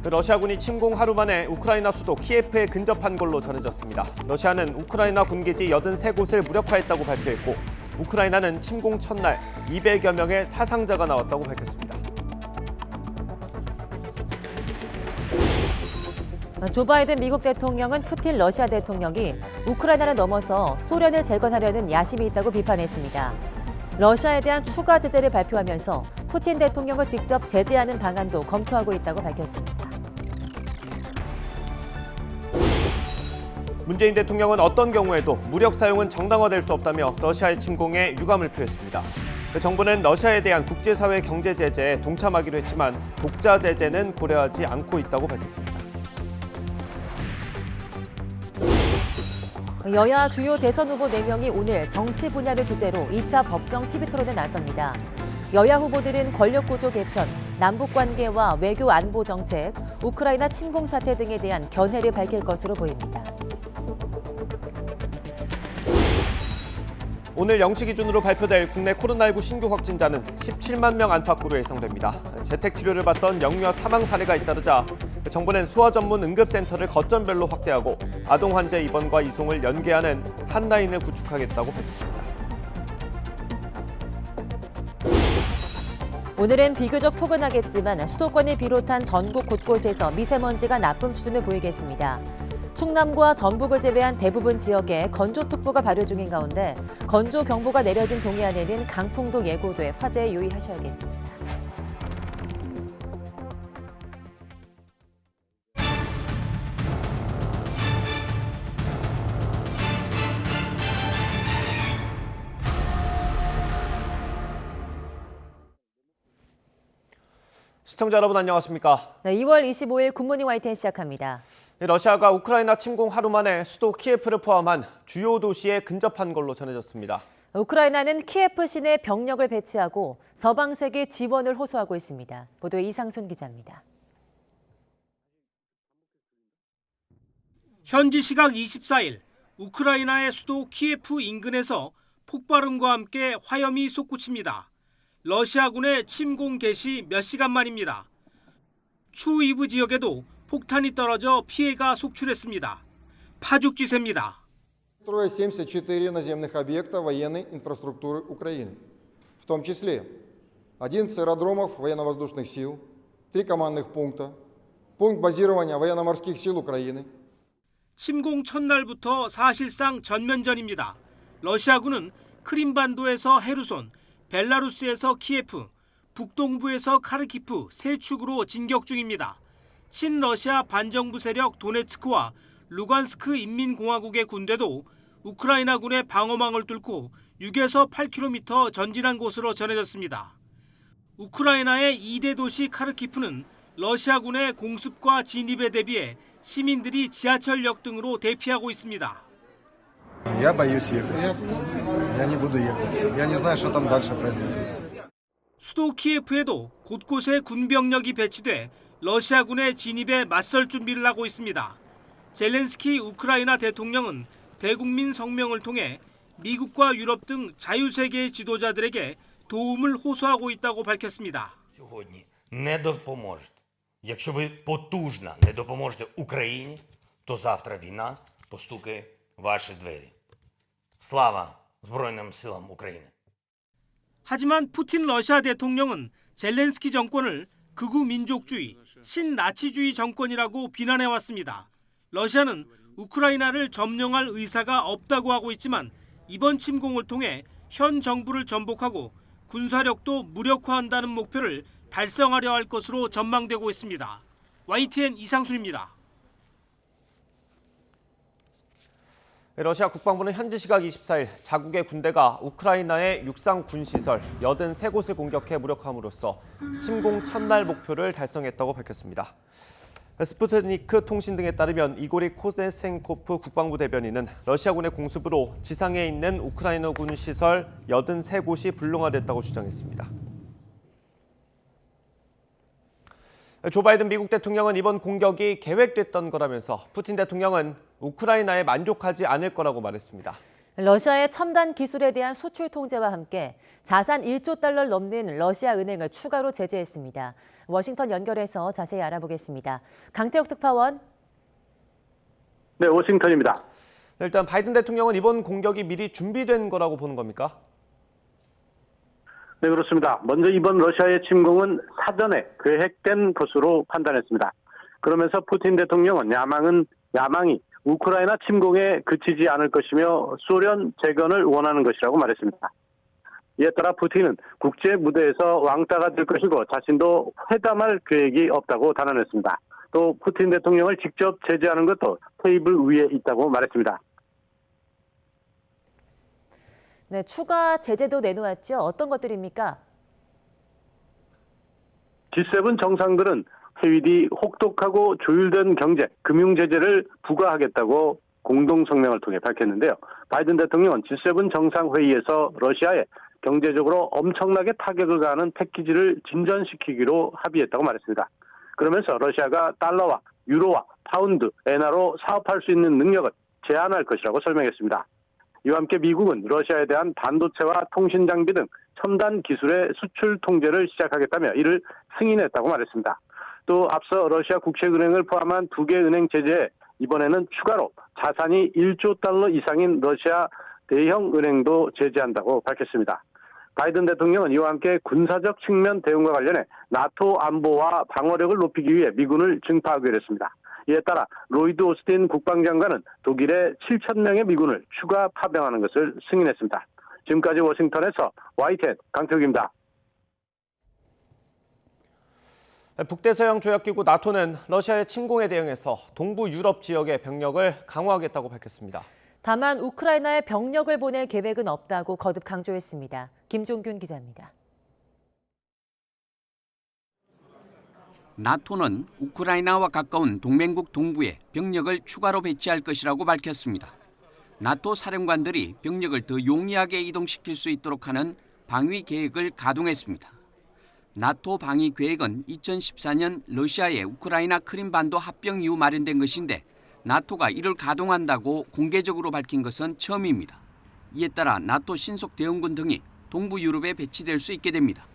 러시아군이 침공 하루 만에 우크라이나 수도 키예프에 근접한 걸로 전해졌습니다. 러시아는 우크라이나 군기지 83곳을 무력화했다고 발표했고 우크라이나는 침공 첫날 200여 명의 사상자가 나왔다고 밝혔습니다. 조 바이든 미국 대통령은 푸틴 러시아 대통령이 우크라이나를 넘어서 소련을 재건하려는 야심이 있다고 비판했습니다. 러시아에 대한 추가 제재를 발표하면서 푸틴 대통령을 직접 제재하는 방안도 검토하고 있다고 밝혔습니다. 문재인 대통령은 어떤 경우에도 무력 사용은 정당화될 수 없다며 러시아의 침공에 유감을 표했습니다. 정부는 러시아에 대한 국제사회 경제 제재에 동참하기로 했지만 독자 제재는 고려하지 않고 있다고 밝혔습니다. 여야 주요 대선 후보 4명이 오늘 정치 분야를 주제로 2차 법정 TV 토론에 나섭니다. 여야 후보들은 권력구조 개편, 남북관계와 외교 안보 정책, 우크라이나 침공 사태 등에 대한 견해를 밝힐 것으로 보입니다. 오늘 0시 기준으로 발표될 국내 코로나19 신규 확진자는 17만 명 안팎으로 예상됩니다. 재택치료를 받던 영유아 사망 사례가 잇따르자 정부는 소아 전문 응급센터를 거점별로 확대하고 아동 환자 입원과 이송을 연계하는 한 라인을 구축하겠다고 밝혔습니다. 오늘은 비교적 포근하겠지만 수도권을 비롯한 전국 곳곳에서 미세먼지가 나쁨 수준을 보이겠습니다. 충남과 전북을 제외한 대부분 지역에 건조특보가 발효 중인 가운데 건조경보가 내려진 동해안에는 강풍도 예고돼 화재에 유의하셔야겠습니다. 시청자 여러분 안녕하십니까? 네, 2월 25일 굿모닝 YTN 시작합니다. 러시아가 우크라이나 침공 하루 만에 수도 키예프를 포함한 주요 도시에 근접한 걸로 전해졌습니다. 우크라이나는 키예프 시내 병력을 배치하고 서방 세계 지원을 호소하고 있습니다. 보도에 이상순 기자입니다. 현지 시각 24일 우크라이나의 수도 키예프 인근에서 폭발음과 함께 화염이 솟구칩니다. 러시아군의 침공 개시 몇 시간 만입니다. 추 이브 지역에도 폭탄이 떨어져 피해가 속출했습니다. 파죽지세입니다. строя 74 наземных объекта военной инфраструктуры Украины, в том числе 11 аэродромов военно-воздушных сил, 3 командных пункта, пункт базирования военно-морских сил Украины. 침공 첫날부터 사실상 전면전입니다. 러시아군은 크림반도에서 헤르손, 벨라루스에서 키예프, 북동부에서 카르키프 세 축으로 진격 중입니다. 친러시아 반정부 세력 도네츠크와 루간스크 인민공화국의 군대도 우크라이나군의 방어망을 뚫고 6에서 8km 전진한 곳으로 전해졌습니다. 우크라이나의 2대 도시 카르키프는 러시아군의 공습과 진입에 대비해 시민들이 지하철역 등으로 대피하고 있습니다. Я боюсь ехать. Я не буду ехать. Я не знаю, что там дальше происходит. 수도 키예프에도 곳곳에 군병력이 배치돼 러시아군의 진입에 맞설 준비를 하고 있습니다. 젤렌스키 우크라이나 대통령은 대국민 성명을 통해 미국과 유럽 등 자유세계의 지도자들에게 도움을 호소하고 있다고 밝혔습니다. Сьогодні не допоможете. Якщо ви потужно не допоможете Україні, то завтра війна постукає в ваші двері. Слава Збройним силам України! 하지만 푸틴 러시아 대통령은 젤렌스키 정권을 극우 민족주의, 신나치주의 정권이라고 비난해왔습니다. 러시아는 우크라이나를 점령할 의사가 없다고 하고 있지만 이번 침공을 통해 현 정부를 전복하고 군사력도 무력화한다는 목표를 달성하려 할 것으로 전망되고 있습니다. YTN 이상순입니다. 러시아 국방부는 현지 시각 24일 자국의 군대가 우크라이나의 육상 군시설 83곳을 공격해 무력화함으로써 침공 첫날 목표를 달성했다고 밝혔습니다. 스푸트니크 통신 등에 따르면 이고리 코네센코프 국방부 대변인은 러시아군의 공습으로 지상에 있는 우크라이나군 시설 83곳이 불능화됐다고 주장했습니다. 조 바이든 미국 대통령은 이번 공격이 계획됐던 거라면서 푸틴 대통령은 우크라이나에 만족하지 않을 거라고 말했습니다. 러시아의 첨단 기술에 대한 수출 통제와 함께 자산 1조 달러를 넘는 러시아 은행을 추가로 제재했습니다. 워싱턴 연결해서 자세히 알아보겠습니다. 강태욱 특파원. 네, 워싱턴입니다. 일단 바이든 대통령은 이번 공격이 미리 준비된 거라고 보는 겁니까? 네, 그렇습니다. 먼저 이번 러시아의 침공은 사전에 계획된 것으로 판단했습니다. 그러면서 푸틴 대통령은 야망이 우크라이나 침공에 그치지 않을 것이며 소련 재건을 원하는 것이라고 말했습니다. 이에 따라 푸틴은 국제 무대에서 왕따가 될 것이고 자신도 회담할 계획이 없다고 단언했습니다. 또 푸틴 대통령을 직접 제재하는 것도 테이블 위에 있다고 말했습니다. 네, 추가 제재도 내놓았죠. 어떤 것들입니까? G7 정상들은 회의 뒤 혹독하고 조율된 경제, 금융 제재를 부과하겠다고 공동 성명을 통해 밝혔는데요. 바이든 대통령은 G7 정상회의에서 러시아에 경제적으로 엄청나게 타격을 가하는 패키지를 진전시키기로 합의했다고 말했습니다. 그러면서 러시아가 달러와 유로와 파운드, 엔화로 사업할 수 있는 능력을 제한할 것이라고 설명했습니다. 이와 함께 미국은 러시아에 대한 반도체와 통신 장비 등 첨단 기술의 수출 통제를 시작하겠다며 이를 승인했다고 말했습니다. 또 앞서 러시아 국책은행을 포함한 2개 은행 제재에 이번에는 추가로 자산이 1조 달러 이상인 러시아 대형 은행도 제재한다고 밝혔습니다. 바이든 대통령은 이와 함께 군사적 측면 대응과 관련해 나토 안보와 방어력을 높이기 위해 미군을 증파하기로 했습니다. 이에 따라 로이드 오스틴 국방장관은 독일에 7,000명의 미군을 추가 파병하는 것을 승인했습니다. 지금까지 워싱턴에서 YTN 강태욱입니다. 북대서양 조약기구 나토는 러시아의 침공에 대응해서 동부 유럽 지역의 병력을 강화하겠다고 밝혔습니다. 다만 우크라이나에 병력을 보낼 계획은 없다고 거듭 강조했습니다. 김종균 기자입니다. 나토는 우크라이나와 가까운 동맹국 동부에 병력을 추가로 배치할 것이라고 밝혔습니다. 나토 사령관들이 병력을 더 용이하게 이동시킬 수 있도록 하는 방위 계획을 가동했습니다. 나토 방위 계획은 2014년 러시아의 우크라이나 크림반도 합병 이후 마련된 것인데 나토가 이를 가동한다고 공개적으로 밝힌 것은 처음입니다. 이에 따라 나토 신속 대응군 등이 동부 유럽에 배치될 수 있게 됩니다.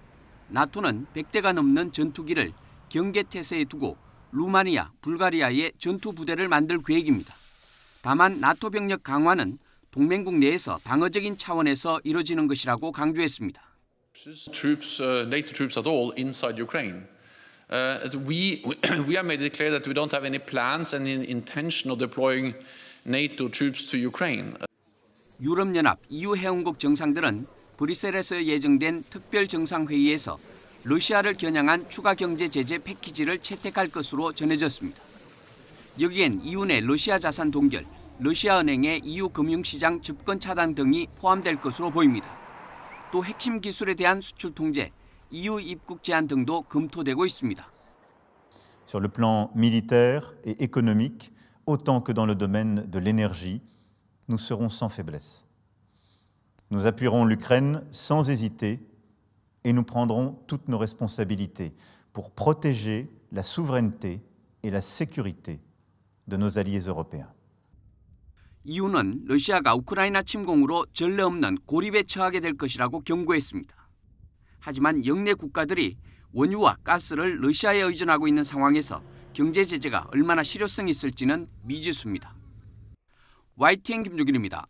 나토는 100대가 넘는 전투기를 경계태세에 두고 루마니아, 불가리아에 전투 부대를 만들 계획입니다. 다만 나토 병력 강화는 동맹국 내에서 방어적인 차원에서 이루어지는 것이라고 강조했습니다. NATO troops at all inside Ukraine. We have made it clear that we don't have any plans and intention of deploying NATO troops to Ukraine. 유럽연합 EU 회원국 정상들은 브뤼셀에서 예정된 특별 정상회의에서 러시아를 겨냥한 추가 경제 제재 패키지를 채택할 것으로 전해졌습니다. 여기엔 EU 내 러시아 자산 동결, 러시아 은행의 EU 금융시장 접근 차단 등이 포함될 것으로 보입니다. 또 핵심 기술에 대한 수출 통제, EU 입국 제한 등도 검토되고 있습니다. Sur le plan militaire et économique, autant que dans le domaine de l'énergie, nous serons sans faiblesse. Nous appuierons l'Ukraine sans hésiter et nous prendrons toutes nos responsabilités pour protéger la souveraineté et la sécurité de nos alliés européens. EU는 러시아가 우크라이나 침공으로 전례 없는 고립에 처하게 될 것이라고 경고했습니다. 하지만 영내 국가들이 원유와 가스를 러시아에 의존하고 있는 상황에서 경제 제재가 얼마나 실효성이 있을지는 미지수입니다. YTN 김주길입니다.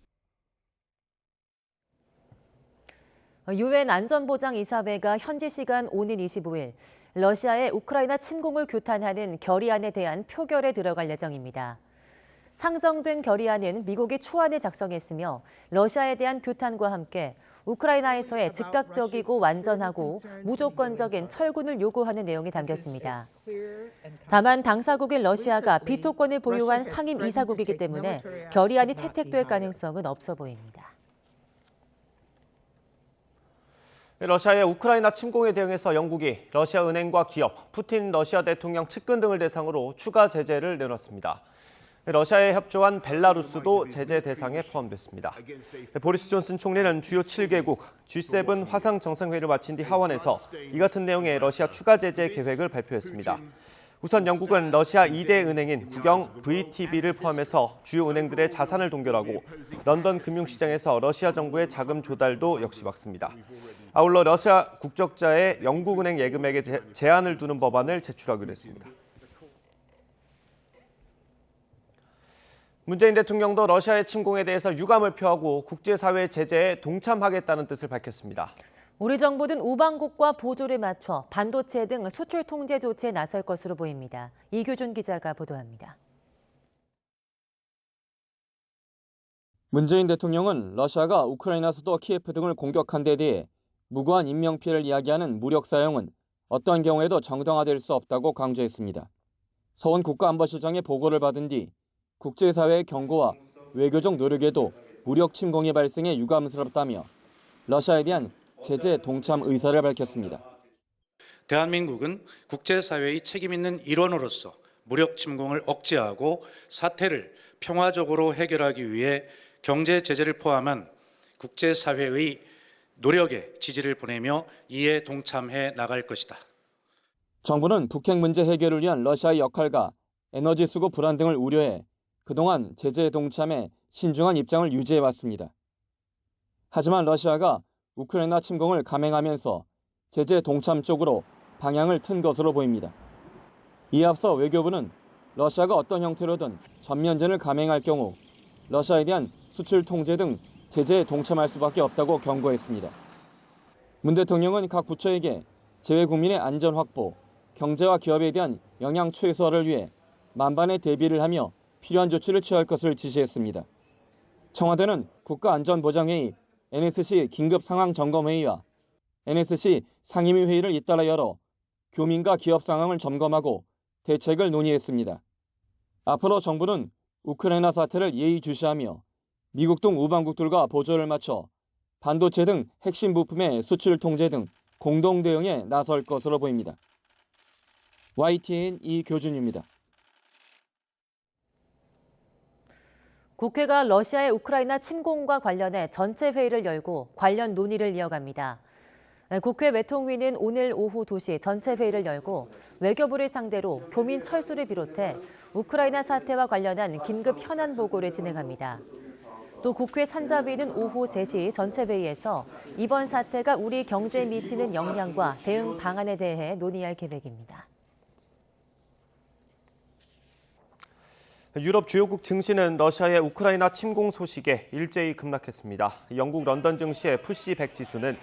유엔 안전보장이사회가 현지 시간 오는 25일 러시아의 우크라이나 침공을 규탄하는 결의안에 대한 표결에 들어갈 예정입니다. 상정된 결의안은 미국이 초안을 작성했으며 러시아에 대한 규탄과 함께 우크라이나에서의 즉각적이고 완전하고 무조건적인 철군을 요구하는 내용이 담겼습니다. 다만 당사국인 러시아가 비토권을 보유한 상임 이사국이기 때문에 결의안이 채택될 가능성은 없어 보입니다. 러시아의 우크라이나 침공에 대응해서 영국이 러시아 은행과 기업, 푸틴 러시아 대통령 측근 등을 대상으로 추가 제재를 내놨습니다. 러시아에 협조한 벨라루스도 제재 대상에 포함됐습니다. 보리스 존슨 총리는 주요 7개국 G7 화상 정상회의를 마친 뒤 하원에서 이 같은 내용의 러시아 추가 제재 계획을 발표했습니다. 우선 영국은 러시아 2대 은행인 국영 VTB를 포함해서 주요 은행들의 자산을 동결하고 런던 금융시장에서 러시아 정부의 자금 조달도 역시 막습니다. 아울러 러시아 국적자의 영국은행 예금액에 제한을 두는 법안을 제출하기로 했습니다. 문재인 대통령도 러시아의 침공에 대해서 유감을 표하고 국제사회 제재에 동참하겠다는 뜻을 밝혔습니다. 우리 정부는 우방국과 보조를 맞춰 반도체 등 수출 통제 조치에 나설 것으로 보입니다. 이규준 기자가 보도합니다. 문재인 대통령은 러시아가 우크라이나 수도 키예프 등을 공격한 데 대해 무고한 인명피해를 이야기하는 무력 사용은 어떤 경우에도 정당화될 수 없다고 강조했습니다. 서훈 국가안보실장의 보고를 받은 뒤 국제사회의 경고와 외교적 노력에도 무력 침공이 발생해 유감스럽다며 러시아에 대한 제재 동참 의사를 밝혔습니다. 대한민국은 국제사회의 책임 있는 일원으로서 무력 침공을 억제하고 사태를 평화적으로 해결하기 위해 경제 제재를 포함한 국제사회의 노력에 지지를 보내며 이에 동참해 나갈 것이다. 정부는 북핵 문제 해결을 위한 러시아의 역할과 에너지 수급 불안 등을 우려해 그동안 제재에 동참해 신중한 입장을 유지해왔습니다. 하지만 러시아가 우크라이나 침공을 감행하면서 제재 동참 쪽으로 방향을 튼 것으로 보입니다. 이에 앞서 외교부는 러시아가 어떤 형태로든 전면전을 감행할 경우 러시아에 대한 수출 통제 등 제재에 동참할 수밖에 없다고 경고했습니다. 문 대통령은 각 부처에게 재외 국민의 안전 확보, 경제와 기업에 대한 영향 최소화를 위해 만반의 대비를 하며 필요한 조치를 취할 것을 지시했습니다. 청와대는 국가안전보장회의 NSC 긴급상황점검회의와 NSC 상임위 회의를 잇따라 열어 교민과 기업 상황을 점검하고 대책을 논의했습니다. 앞으로 정부는 우크라이나 사태를 예의주시하며 미국 등 우방국들과 보조를 맞춰 반도체 등 핵심 부품의 수출 통제 등 공동 대응에 나설 것으로 보입니다. YTN 이교준입니다. 국회가 러시아의 우크라이나 침공과 관련해 전체 회의를 열고 관련 논의를 이어갑니다. 국회 외통위는 오늘 오후 2시 전체 회의를 열고 외교부를 상대로 교민 철수를 비롯해 우크라이나 사태와 관련한 긴급 현안 보고를 진행합니다. 또 국회 산자위는 오후 3시 전체 회의에서 이번 사태가 우리 경제에 미치는 영향과 대응 방안에 대해 논의할 계획입니다. 유럽 주요국 증시는 러시아의 우크라이나 침공 소식에 일제히 급락했습니다. 영국 런던 증시의 푸시 100 지수는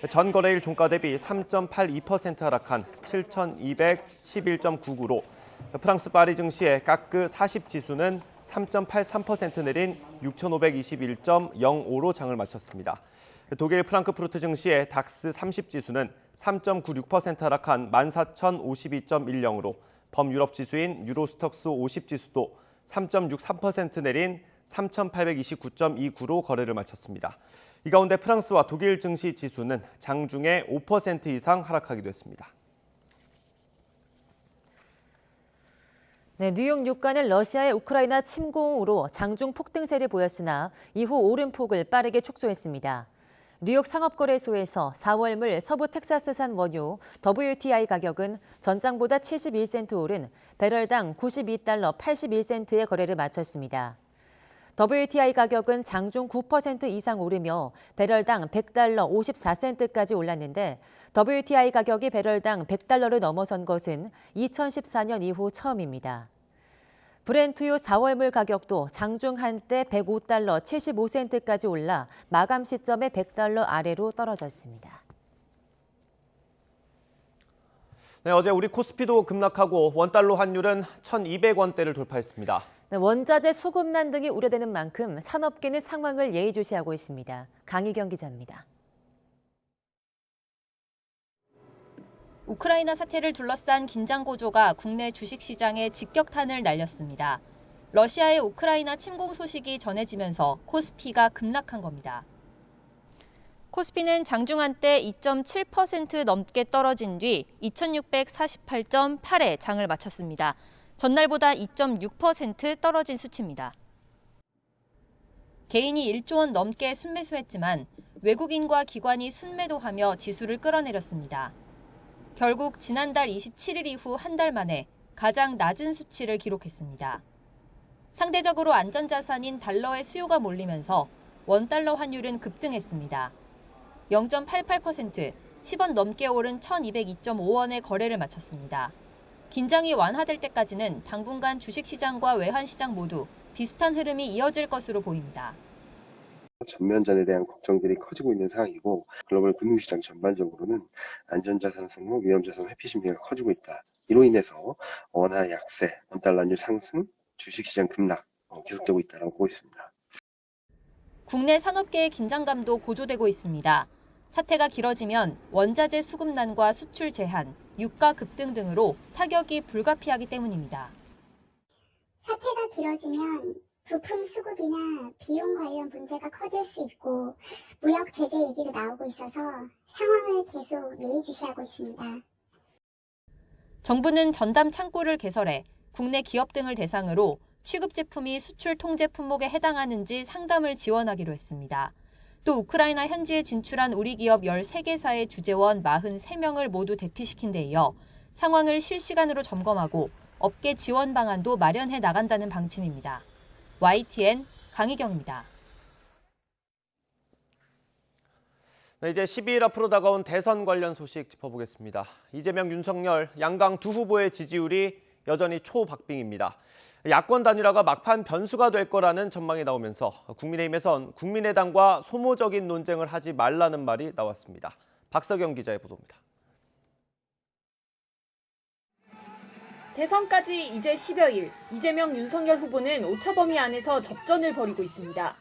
전 거래일 종가 대비 3.82% 하락한 7,211.99로 프랑스 파리 증시의 까크 40 지수는 3.83% 내린 6,521.05로 장을 마쳤습니다. 독일 프랑크푸르트 증시의 닥스 30 지수는 3.96% 하락한 14,052.10으로 범유럽 지수인 유로스톡스 50 지수도 3.63% 내린 3,829.29로 거래를 마쳤습니다. 이 가운데 프랑스와 독일 증시 지수는 장중에 5% 이상 하락하기도 했습니다. 네, 뉴욕 유가는 러시아의 우크라이나 침공으로 장중 폭등세를 보였으나 이후 오름폭을 빠르게 축소했습니다. 뉴욕 상업거래소에서 4월물 서부 텍사스산 원유 WTI 가격은 전장보다 71센트 오른 배럴당 92달러 81센트의 거래를 마쳤습니다. WTI 가격은 장중 9% 이상 오르며 배럴당 100달러 54센트까지 올랐는데 WTI 가격이 배럴당 100달러를 넘어선 것은 2014년 이후 처음입니다. 브렌트유 4월물 가격도 장중 한때 105달러 75센트까지 올라 마감 시점에 100달러 아래로 떨어졌습니다. 네, 어제 우리 코스피도 급락하고 원달러 환율은 1,200원대를 돌파했습니다. 네, 원자재 수급난 등이 우려되는 만큼 산업계는 상황을 예의주시하고 있습니다. 강희경 기자입니다. 우크라이나 사태를 둘러싼 긴장 고조가 국내 주식시장에 직격탄을 날렸습니다. 러시아의 우크라이나 침공 소식이 전해지면서 코스피가 급락한 겁니다. 코스피는 장중 한때 2.7% 넘게 떨어진 뒤 2648.8에 장을 마쳤습니다. 전날보다 2.6% 떨어진 수치입니다. 개인이 1조 원 넘게 순매수했지만 외국인과 기관이 순매도하며 지수를 끌어내렸습니다. 결국 지난달 27일 이후 한 달 만에 가장 낮은 수치를 기록했습니다. 상대적으로 안전자산인 달러의 수요가 몰리면서 원달러 환율은 급등했습니다. 0.88%, 10원 넘게 오른 1202.5원의 거래를 마쳤습니다. 긴장이 완화될 때까지는 당분간 주식시장과 외환시장 모두 비슷한 흐름이 이어질 것으로 보입니다. 전면전에 대한 걱정들이 커지고 있는 상황이고 글로벌 금융시장 전반적으로는 안전자산 선호, 위험자산 회피 심리가 커지고 있다. 이로 인해서 원화 약세, 원달러율 상승, 주식시장 급락 계속되고 있다고 보고 있습니다. 국내 산업계의 긴장감도 고조되고 있습니다. 사태가 길어지면 원자재 수급난과 수출 제한, 유가 급등 등으로 타격이 불가피하기 때문입니다. 사태가 길어지면 부품 수급이나 비용 관련 문제가 커질 수 있고 무역 제재 얘기도 나오고 있어서 상황을 계속 예의주시하고 있습니다. 정부는 전담 창구를 개설해 국내 기업 등을 대상으로 취급 제품이 수출 통제 품목에 해당하는지 상담을 지원하기로 했습니다. 또 우크라이나 현지에 진출한 우리 기업 13개사의 주재원 43명을 모두 대피시킨 데 이어 상황을 실시간으로 점검하고 업계 지원 방안도 마련해 나간다는 방침입니다. YTN 강희경입니다. 네, 이제 12일 앞으로 다가온 대선 관련 소식 짚어보겠습니다. 이재명, 윤석열 양강 두 후보의 지지율이 여전히 초박빙입니다. 야권 단일화가 막판 변수가 될 거라는 전망이 나오면서 국민의힘에선 국민의당과 소모적인 논쟁을 하지 말라는 말이 나왔습니다. 박석영 기자의 보도입니다. 대선까지 이제 10여일, 이재명, 윤석열 후보는 오차범위 안에서 접전을 벌이고 있습니다.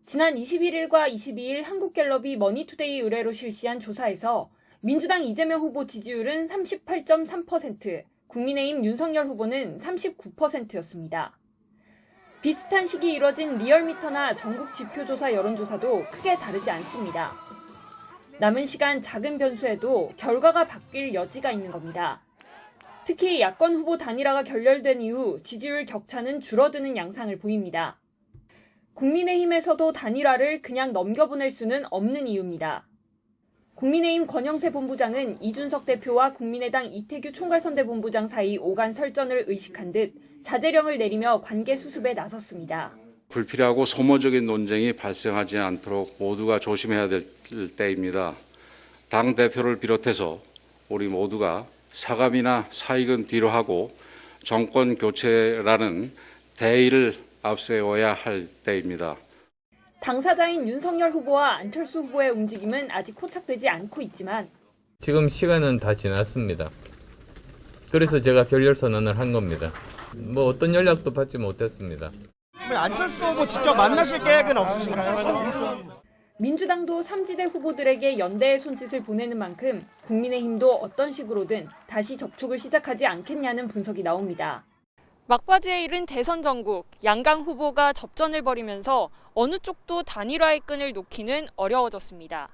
지난 21일과 22일 한국갤럽이 머니투데이 의뢰로 실시한 조사에서 민주당 이재명 후보 지지율은 38.3%, 국민의힘 윤석열 후보는 39%였습니다. 비슷한 시기 이뤄진 리얼미터나 전국 지표조사 여론조사도 크게 다르지 않습니다. 남은 시간 작은 변수에도 결과가 바뀔 여지가 있는 겁니다. 특히 야권 후보 단일화가 결렬된 이후 지지율 격차는 줄어드는 양상을 보입니다. 국민의힘에서도 단일화를 그냥 넘겨보낼 수는 없는 이유입니다. 국민의힘 권영세 본부장은 이준석 대표와 국민의당 이태규 총괄선대본부장 사이 오간 설전을 의식한 듯 자제령을 내리며 관계 수습에 나섰습니다. 불필요하고 소모적인 논쟁이 발생하지 않도록 모두가 조심해야 될 때입니다. 당대표를 비롯해서 우리 모두가 사감이나 사익은 뒤로 하고 정권 교체라는 대의를 앞세워야 할 때입니다. 당사자인 윤석열 후보와 안철수 후보의 움직임은 아직 포착되지 않고 있지만 지금 시간은 다 지났습니다. 그래서 제가 결렬 선언을 한 겁니다. 뭐 어떤 연락도 받지 못했습니다. 안철수 후보 직접 만나실 계획은 없으신가요? 민주당도 3지대 후보들에게 연대의 손짓을 보내는 만큼 국민의힘도 어떤 식으로든 다시 접촉을 시작하지 않겠냐는 분석이 나옵니다. 막바지에 이른 대선 전국, 양강 후보가 접전을 벌이면서 어느 쪽도 단일화의 끈을 놓기는 어려워졌습니다.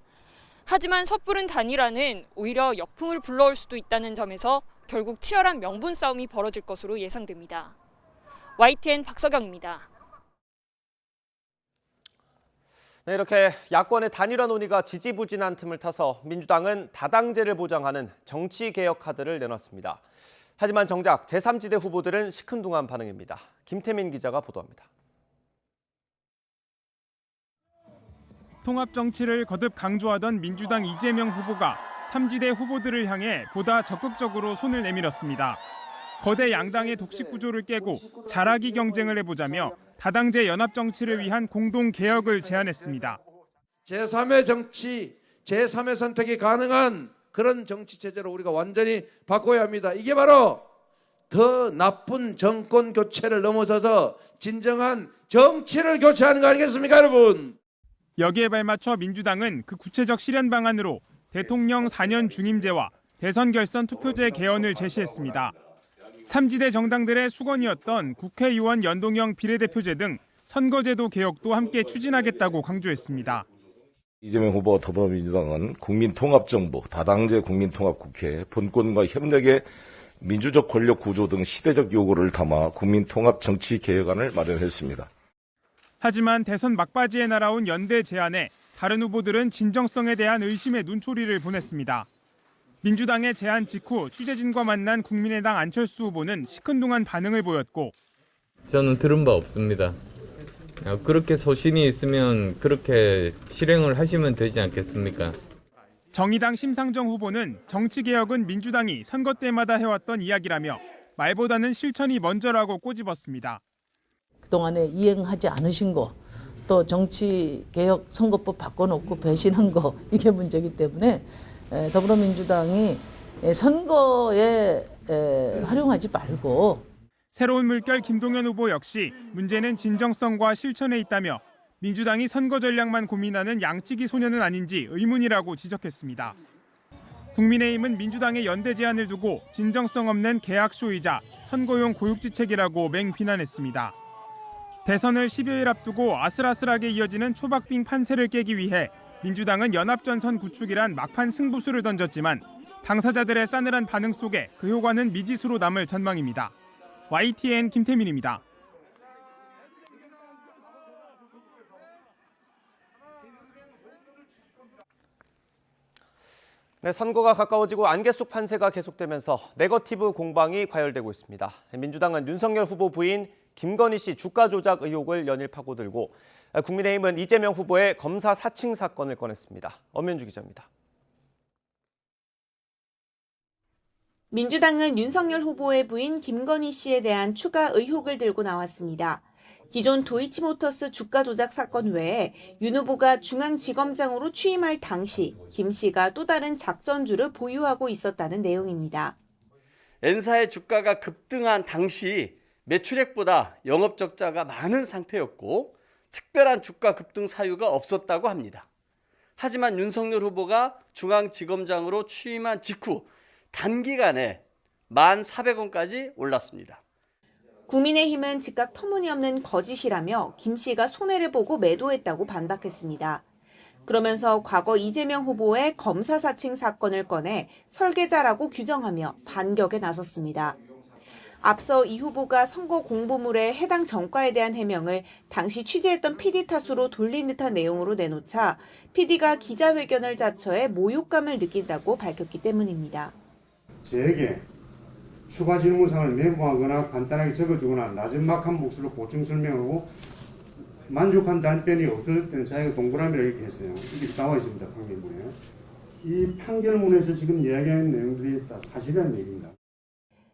하지만 섣부른 단일화는 오히려 역풍을 불러올 수도 있다는 점에서 결국 치열한 명분 싸움이 벌어질 것으로 예상됩니다. YTN 박석영입니다. 네, 이렇게 야권의 단일화 논의가 지지부진한 틈을 타서 민주당은 다당제를 보장하는 정치개혁 카드를 내놨습니다. 하지만 정작 제3지대 후보들은 시큰둥한 반응입니다. 김태민 기자가 보도합니다. 통합 정치를 거듭 강조하던 민주당 이재명 후보가 3지대 후보들을 향해 보다 적극적으로 손을 내밀었습니다. 거대 양당의 독식 구조를 깨고 잘하기 경쟁을 해보자며 다당제 연합 정치를 위한 공동 개혁을 제안했습니다. 제3의 정치, 제3의 선택이 가능한 그런 정치 체제로 우리가 완전히 바꿔야 합니다. 이게 바로 더 나쁜 정권 교체를 넘어서서 진정한 정치를 교체하는 거 아니겠습니까, 여러분? 여기에 발맞춰 민주당은 그 구체적 실현 방안으로 대통령 4년 중임제와 대선 결선 투표제 개헌을 제시했습니다. 3지대 정당들의 수건이었던 국회의원 연동형 비례대표제 등 선거제도 개혁도 함께 추진하겠다고 강조했습니다. 이재명 후보와 더불어민주당은 국민통합정부, 다당제 국민통합국회, 본권과 협력의 민주적 권력 구조 등 시대적 요구를 담아 국민통합 정치개혁안을 마련했습니다. 하지만 대선 막바지에 날아온 연대 제안에 다른 후보들은 진정성에 대한 의심의 눈초리를 보냈습니다. 민주당의 제안 직후 취재진과 만난 국민의당 안철수 후보는 시큰둥한 반응을 보였고 저는 들은 바 없습니다. 그렇게 소신이 있으면 그렇게 실행을 하시면 되지 않겠습니까? 정의당 심상정 후보는 정치개혁은 민주당이 선거 때마다 해왔던 이야기라며 말보다는 실천이 먼저라고 꼬집었습니다. 그동안에 이행하지 않으신 거, 또 정치개혁 선거법 바꿔놓고 배신한 거, 이게 문제이기 때문에 더불어민주당이 선거에 활용하지 말고. 새로운 물결 김동연 후보 역시 문제는 진정성과 실천에 있다며 민주당이 선거 전략만 고민하는 양치기 소년은 아닌지 의문이라고 지적했습니다. 국민의힘은 민주당의 연대 제안을 두고 진정성 없는 계약쇼이자 선거용 고육지책이라고 맹비난했습니다. 대선을 10여일 앞두고 아슬아슬하게 이어지는 초박빙 판세를 깨기 위해 민주당은 연합전선 구축이란 막판 승부수를 던졌지만 당사자들의 싸늘한 반응 속에 그 효과는 미지수로 남을 전망입니다. YTN 김태민입니다. 네, 선거가 가까워지고 안개 속 판세가 계속되면서 네거티브 공방이 과열되고 있습니다. 민주당은 윤석열 후보 부인 김건희 씨 주가 조작 의혹을 연일 파고들고 국민의힘은 이재명 후보의 검사 사칭 사건을 꺼냈습니다. 엄현주 기자입니다. 민주당은 윤석열 후보의 부인 김건희 씨에 대한 추가 의혹을 들고 나왔습니다. 기존 도이치모터스 주가 조작 사건 외에 윤 후보가 중앙지검장으로 취임할 당시 김 씨가 또 다른 작전주를 보유하고 있었다는 내용입니다. N사의 주가가 급등한 당시 매출액보다 영업 적자가 많은 상태였고 특별한 주가 급등 사유가 없었다고 합니다. 하지만 윤석열 후보가 중앙지검장으로 취임한 직후 단기간에 1,400원까지 올랐습니다. 국민의힘은 즉각 터무니없는 거짓이라며 김 씨가 손해를 보고 매도했다고 반박했습니다. 그러면서 과거 이재명 후보의 검사 사칭 사건을 꺼내 설계자라고 규정하며 반격에 나섰습니다. 앞서 이 후보가 선거 공보물에 해당 정과에 대한 해명을 당시 취재했던 PD 탓으로 돌린 듯한 내용으로 내놓자 PD가 기자회견을 자처해 모욕감을 느낀다고 밝혔기 때문입니다. 제게 추가 질문사항을 메모하거나 간단하게 적어주거나 나지막한 목소리로 보충 설명하고 만족한 답변이 없을 때는 자기가 동그라미를 이렇게 했어요. 이게 나와 있습니다. 판결문에. 이 판결문에서 지금 이야기하는 내용들이 다 사실이라는 얘기입니다.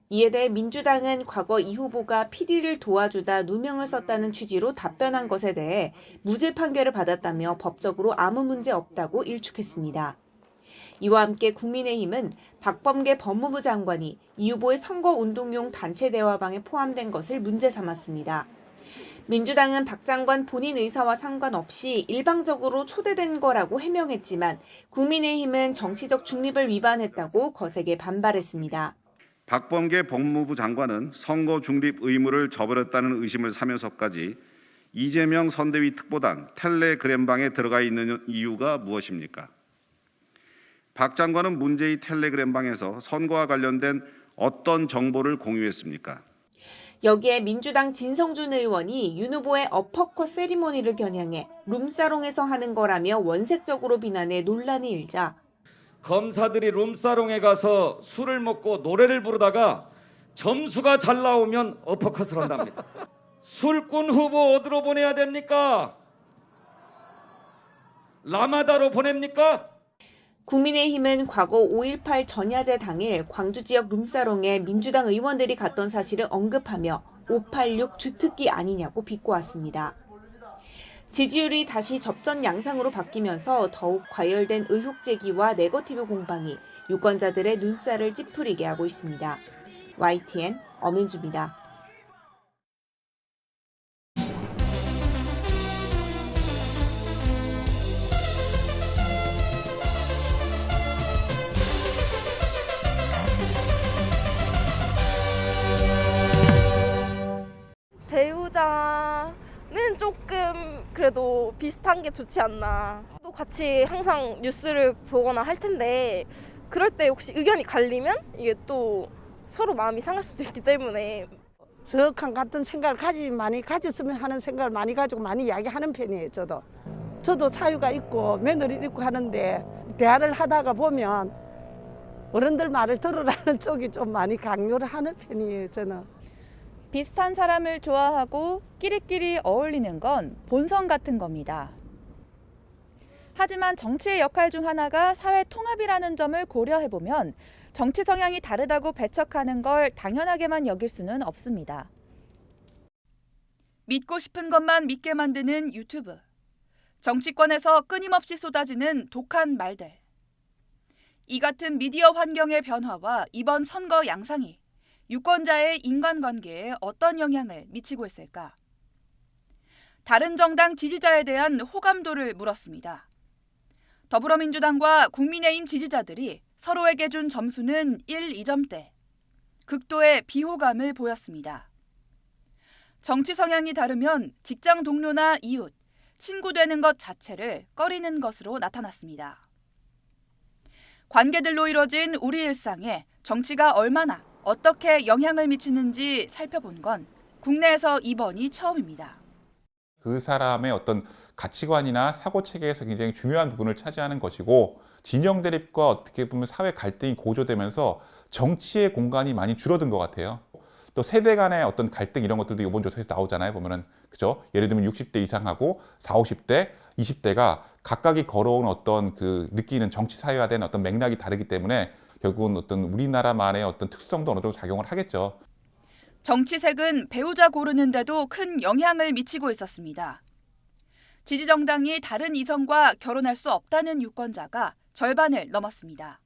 이에 대해 민주당은 과거 이 후보가 PD를 도와주다 누명을 썼다는 취지로 답변한 것에 대해 무죄 판결을 받았다며 법적으로 아무 문제 없다고 일축했습니다. 이와 함께 국민의힘은 박범계 법무부 장관이 이 후보의 선거운동용 단체 대화방에 포함된 것을 문제 삼았습니다. 민주당은 박 장관 본인 의사와 상관없이 일방적으로 초대된 거라고 해명했지만 국민의힘은 정치적 중립을 위반했다고 거세게 반발했습니다. 박범계 법무부 장관은 선거 중립 의무를 저버렸다는 의심을 사면서까지 이재명 선대위 특보단 텔레그램방에 들어가 있는 이유가 무엇입니까? 박 장관은 문제의 텔레그램방에서 선거와 관련된 어떤 정보를 공유했습니까? 여기에 민주당 진성준 의원이 윤 후보의 어퍼컷 세리머니를 겨냥해 룸사롱에서 하는 거라며 원색적으로 비난해 논란이 일자 검사들이 룸사롱에 가서 술을 먹고 노래를 부르다가 점수가 잘 나오면 어퍼컷을 한답니다. 술꾼 후보 어디로 보내야 됩니까? 라마다로 보냅니까? 국민의힘은 과거 5.18 전야제 당일 광주 지역 룸사롱에 민주당 의원들이 갔던 사실을 언급하며 586 주특기 아니냐고 비꼬았습니다. 지지율이 다시 접전 양상으로 바뀌면서 더욱 과열된 의혹 제기와 네거티브 공방이 유권자들의 눈살을 찌푸리게 하고 있습니다. YTN 엄은주입니다. 배우자는 조금 그래도 비슷한 게 좋지 않나. 또 같이 항상 뉴스를 보거나 할 텐데 그럴 때 혹시 의견이 갈리면 이게 또 서로 마음이 상할 수도 있기 때문에 저랑 같은 생각을 많이 가졌으면 하는 생각을 많이 가지고 많이 이야기하는 편이에요. 저도 사유가 있고 며느리 있고 하는데 대화를 하다가 보면 어른들 말을 들으라는 쪽이 좀 많이 강요를 하는 편이에요, 저는. 비슷한 사람을 좋아하고 끼리끼리 어울리는 건 본성 같은 겁니다. 하지만 정치의 역할 중 하나가 사회 통합이라는 점을 고려해보면 정치 성향이 다르다고 배척하는 걸 당연하게만 여길 수는 없습니다. 믿고 싶은 것만 믿게 만드는 유튜브. 정치권에서 끊임없이 쏟아지는 독한 말들. 이 같은 미디어 환경의 변화와 이번 선거 양상이 유권자의 인간관계에 어떤 영향을 미치고 있을까? 다른 정당 지지자에 대한 호감도를 물었습니다. 더불어민주당과 국민의힘 지지자들이 서로에게 준 점수는 1, 2점대. 극도의 비호감을 보였습니다. 정치 성향이 다르면 직장 동료나 이웃, 친구 되는 것 자체를 꺼리는 것으로 나타났습니다. 관계들로 이뤄진 우리 일상에 정치가 얼마나 어떻게 영향을 미치는지 살펴본 건 국내에서 이번이 처음입니다. 그 사람의 어떤 가치관이나 사고체계에서 굉장히 중요한 부분을 차지하는 것이고 진영 대립과 어떻게 보면 사회 갈등이 고조되면서 정치의 공간이 많이 줄어든 것 같아요. 또 세대 간의 어떤 갈등 이런 것들도 이번 조사에서 나오잖아요. 보면은 그죠? 예를 들면 60대 이상하고 40, 50대, 20대가 각각이 걸어온 어떤 그 느끼는 정치 사회화된 어떤 맥락이 다르기 때문에 결국은 어떤 우리나라만의 어떤 특성도 어느 정도 작용을 하겠죠. 정치색은 배우자 고르는데도 큰 영향을 미치고 있었습니다. 지지정당이 다른 이성과 결혼할 수 없다는 유권자가 절반을 넘었습니다.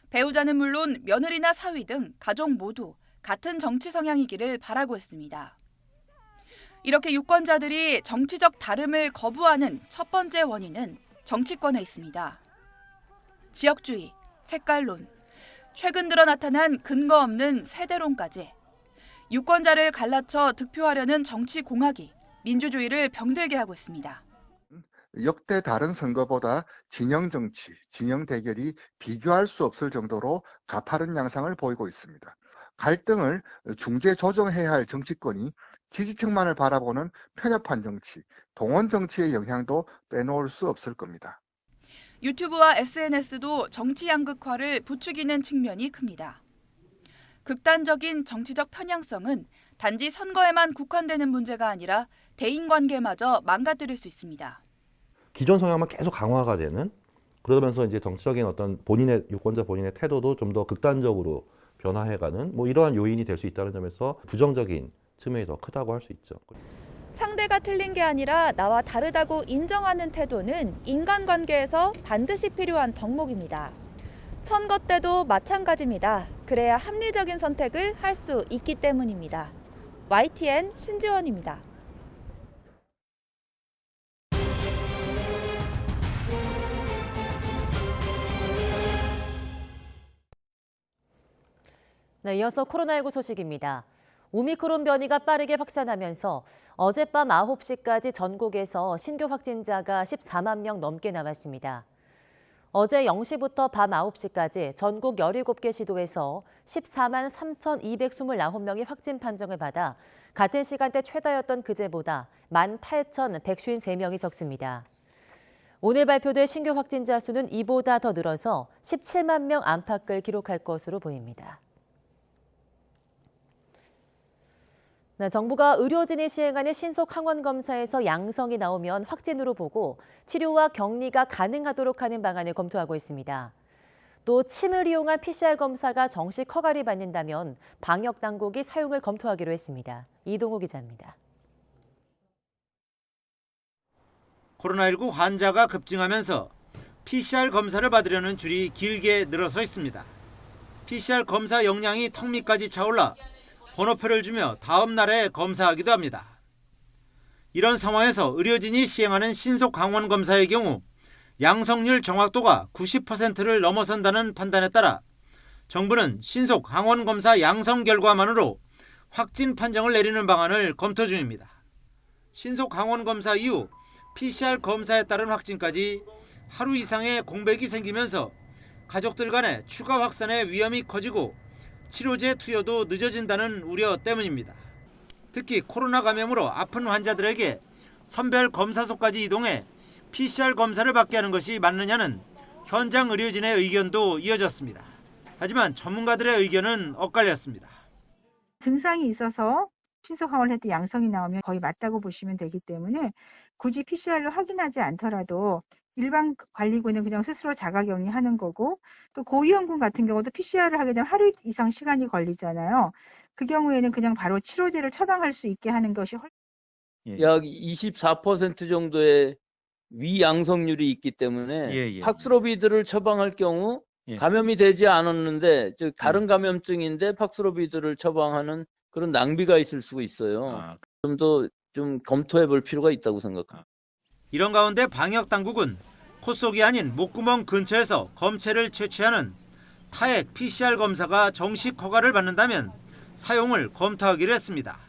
배우자는 물론 며느리나 사위 등 가족 모두 같은 정치 성향이기를 바라고 했습니다. 이렇게 유권자들이 정치적 다름을 거부하는 첫 번째 원인은 정치권에 있습니다. 지역주의, 색깔론, 최근 들어 나타난 근거 없는 세대론까지 유권자를 갈라쳐 득표하려는 정치 공학이 민주주의를 병들게 하고 있습니다. 역대 다른 선거보다 진영 정치, 진영 대결이 비교할 수 없을 정도로 가파른 양상을 보이고 있습니다. 갈등을 중재 조정해야 할 정치권이 지지층만을 바라보는 편협한 정치, 동원 정치의 영향도 빼놓을 수 없을 겁니다. 유튜브와 SNS도 정치 양극화를 부추기는 측면이 큽니다. 극단적인 정치적 편향성은 단지 선거에만 국한되는 문제가 아니라 대인관계마저 망가뜨릴 수 있습니다. 기존 성향만 계속 강화가 되는, 그러면서 이제 정치적인 어떤 본인의 유권자 본인의 태도도 좀 더 극단적으로 변화해가는 뭐 이러한 요인이 될 수 있다는 점에서 부정적인 측면이 더 크다고 할 수 있죠. 상대가 틀린 게 아니라 나와 다르다고 인정하는 태도는 인간관계에서 반드시 필요한 덕목입니다. 선거 때도 마찬가지입니다. 그래야 합리적인 선택을 할 수 있기 때문입니다. YTN 신지원입니다. 네, 이어서 코로나19 소식입니다. 오미크론 변이가 빠르게 확산하면서 어젯밤 9시까지 전국에서 신규 확진자가 14만 명 넘게 나왔습니다. 어제 0시부터 밤 9시까지 전국 17개 시도에서 14만 3,229명이 확진 판정을 받아 같은 시간대 최다였던 그제보다 18,153명이 적습니다. 오늘 발표될 신규 확진자 수는 이보다 더 늘어서 17만 명 안팎을 기록할 것으로 보입니다. 네, 정부가 의료진이 시행하는 신속 항원 검사에서 양성이 나오면 확진으로 보고 치료와 격리가 가능하도록 하는 방안을 검토하고 있습니다. 또 침을 이용한 PCR 검사가 정식 허가를 받는다면 방역 당국이 사용을 검토하기로 했습니다. 이동호 기자입니다. 코로나19 환자가 급증하면서 PCR 검사를 받으려는 줄이 길게 늘어서 있습니다. PCR 검사 용량이 턱 밑까지 차올라 번호표를 주며 다음 날에 검사하기도 합니다. 이런 상황에서 의료진이 시행하는 신속 항원 검사의 경우 양성률 정확도가 90%를 넘어선다는 판단에 따라 정부는 신속 항원 검사 양성 결과만으로 확진 판정을 내리는 방안을 검토 중입니다. 신속 항원 검사 이후 PCR 검사에 따른 확진까지 하루 이상의 공백이 생기면서 가족들 간의 추가 확산의 위험이 커지고 치료제 투여도 늦어진다는 우려 때문입니다. 특히 코로나 감염으로 아픈 환자들에게 선별 검사소까지 이동해 PCR 검사를 받게 하는 것이 맞느냐는 현장 의료진의 의견도 이어졌습니다. 하지만 전문가들의 의견은 엇갈렸습니다. 증상이 있어서 신속 항원을 해도 양성이 나오면 거의 맞다고 보시면 되기 때문에 굳이 PCR로 확인하지 않더라도 일반 관리군은 그냥 스스로 자가격리하는 거고, 또 고위험군 같은 경우도 PCR을 하게 되면 하루 이상 시간이 걸리잖아요. 그 경우에는 그냥 바로 치료제를 처방할 수 있게 하는 것이 약 24% 정도의 위양성률이 있기 때문에 팍스로비드를 처방할 경우 감염이 되지 않았는데, 즉 다른 감염증인데 팍스로비드를 처방하는 그런 낭비가 있을 수 있어요. 좀 더 좀 검토해 볼 필요가 있다고 생각합니다. 이런 가운데 방역당국은 코 속이 아닌 목구멍 근처에서 검체를 채취하는 타액 PCR 검사가 정식 허가를 받는다면 사용을 검토하기로 했습니다.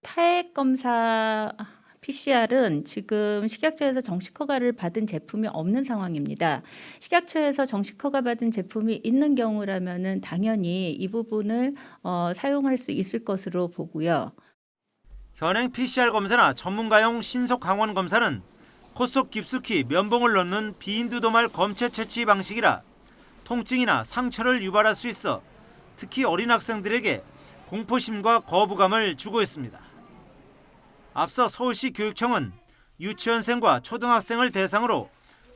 타액 검사 PCR은 지금 식약처에서 정식 허가를 받은 제품이 없는 상황입니다. 식약처에서 정식 허가 받은 제품이 있는 경우라면은 당연히 이 부분을 사용할 수 있을 것으로 보고요. 현행 PCR 검사나 전문가용 신속 항원 검사는 코 속 깊숙이 면봉을 넣는 비인두도말 검체 채취 방식이라 통증이나 상처를 유발할 수 있어 특히 어린 학생들에게 공포심과 거부감을 주고 있습니다. 앞서 서울시 교육청은 유치원생과 초등학생을 대상으로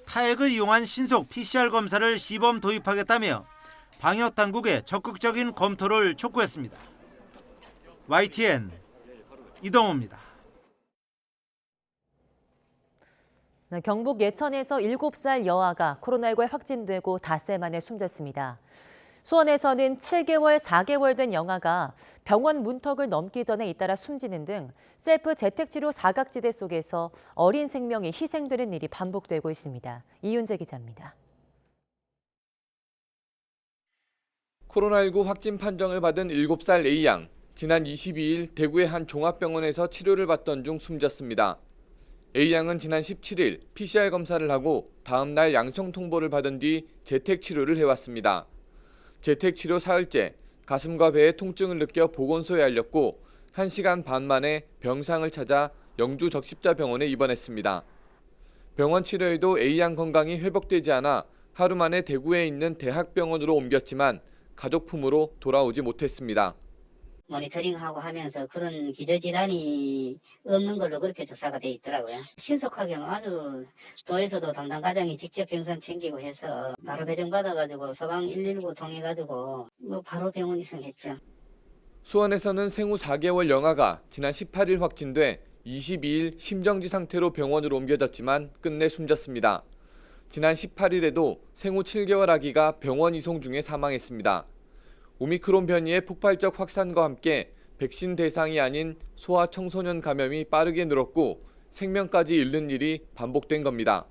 타액을 이용한 신속 PCR 검사를 시범 도입하겠다며 방역당국의 적극적인 검토를 촉구했습니다. YTN 이동호입니다. 경북 예천에서 7살 여아가 코로나19에 확진되고 닷새 만에 숨졌습니다. 수원에서는 7개월, 4개월 된 영아가 병원 문턱을 넘기 전에 잇따라 숨지는 등 셀프 재택치료 사각지대 속에서 어린 생명이 희생되는 일이 반복되고 있습니다. 이윤재 기자입니다. 코로나19 확진 판정을 받은 7살 A양. 지난 22일 대구의 한 종합병원에서 치료를 받던 중 숨졌습니다. A양은 지난 17일 PCR 검사를 하고 다음 날 양성 통보를 받은 뒤 재택치료를 해왔습니다. 재택치료 사흘째 가슴과 배에 통증을 느껴 보건소에 알렸고 1시간 반 만에 병상을 찾아 영주 적십자병원에 입원했습니다. 병원 치료에도 A양 건강이 회복되지 않아 하루 만에 대구에 있는 대학병원으로 옮겼지만 가족 품으로 돌아오지 못했습니다. 모니터링하고 하면서 그런 기저질환이 없는 걸로 그렇게 조사가 돼 있더라고요. 신속하게 아주 도에서도 담당 과장이 직접 병상 챙기고 해서 바로 배정받아가지고 소방 119 통해가지고 바로 병원 이송했죠. 수원에서는 생후 4개월 영아가 지난 18일 확진돼 22일 심정지 상태로 병원으로 옮겨졌지만 끝내 숨졌습니다. 지난 18일에도 생후 7개월 아기가 병원 이송 중에 사망했습니다. 오미크론 변이의 폭발적 확산과 함께 백신 대상이 아닌 소아 청소년 감염이 빠르게 늘었고 생명까지 잃는 일이 반복된 겁니다.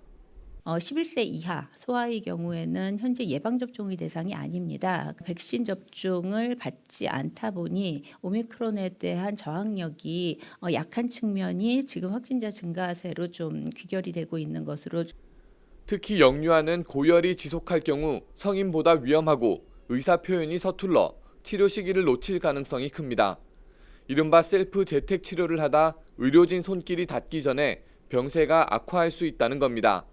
11세 이하 소아의 경우에는 현재 예방접종이 대상이 아닙니다. 백신 접종을 받지 않다 보니 오미크론에 대한 저항력이 약한 측면이 지금 확진자 증가세로 좀 귀결이 되고 있는 것으로. 특히 영유아는 고열이 지속할 경우 성인보다 위험하고 의사 표현이 서툴러 치료 시기를 놓칠 가능성이 큽니다. 이른바 셀프 재택 치료를 하다 의료진 손길이 닿기 전에 병세가 악화할 수 있다는 겁니다.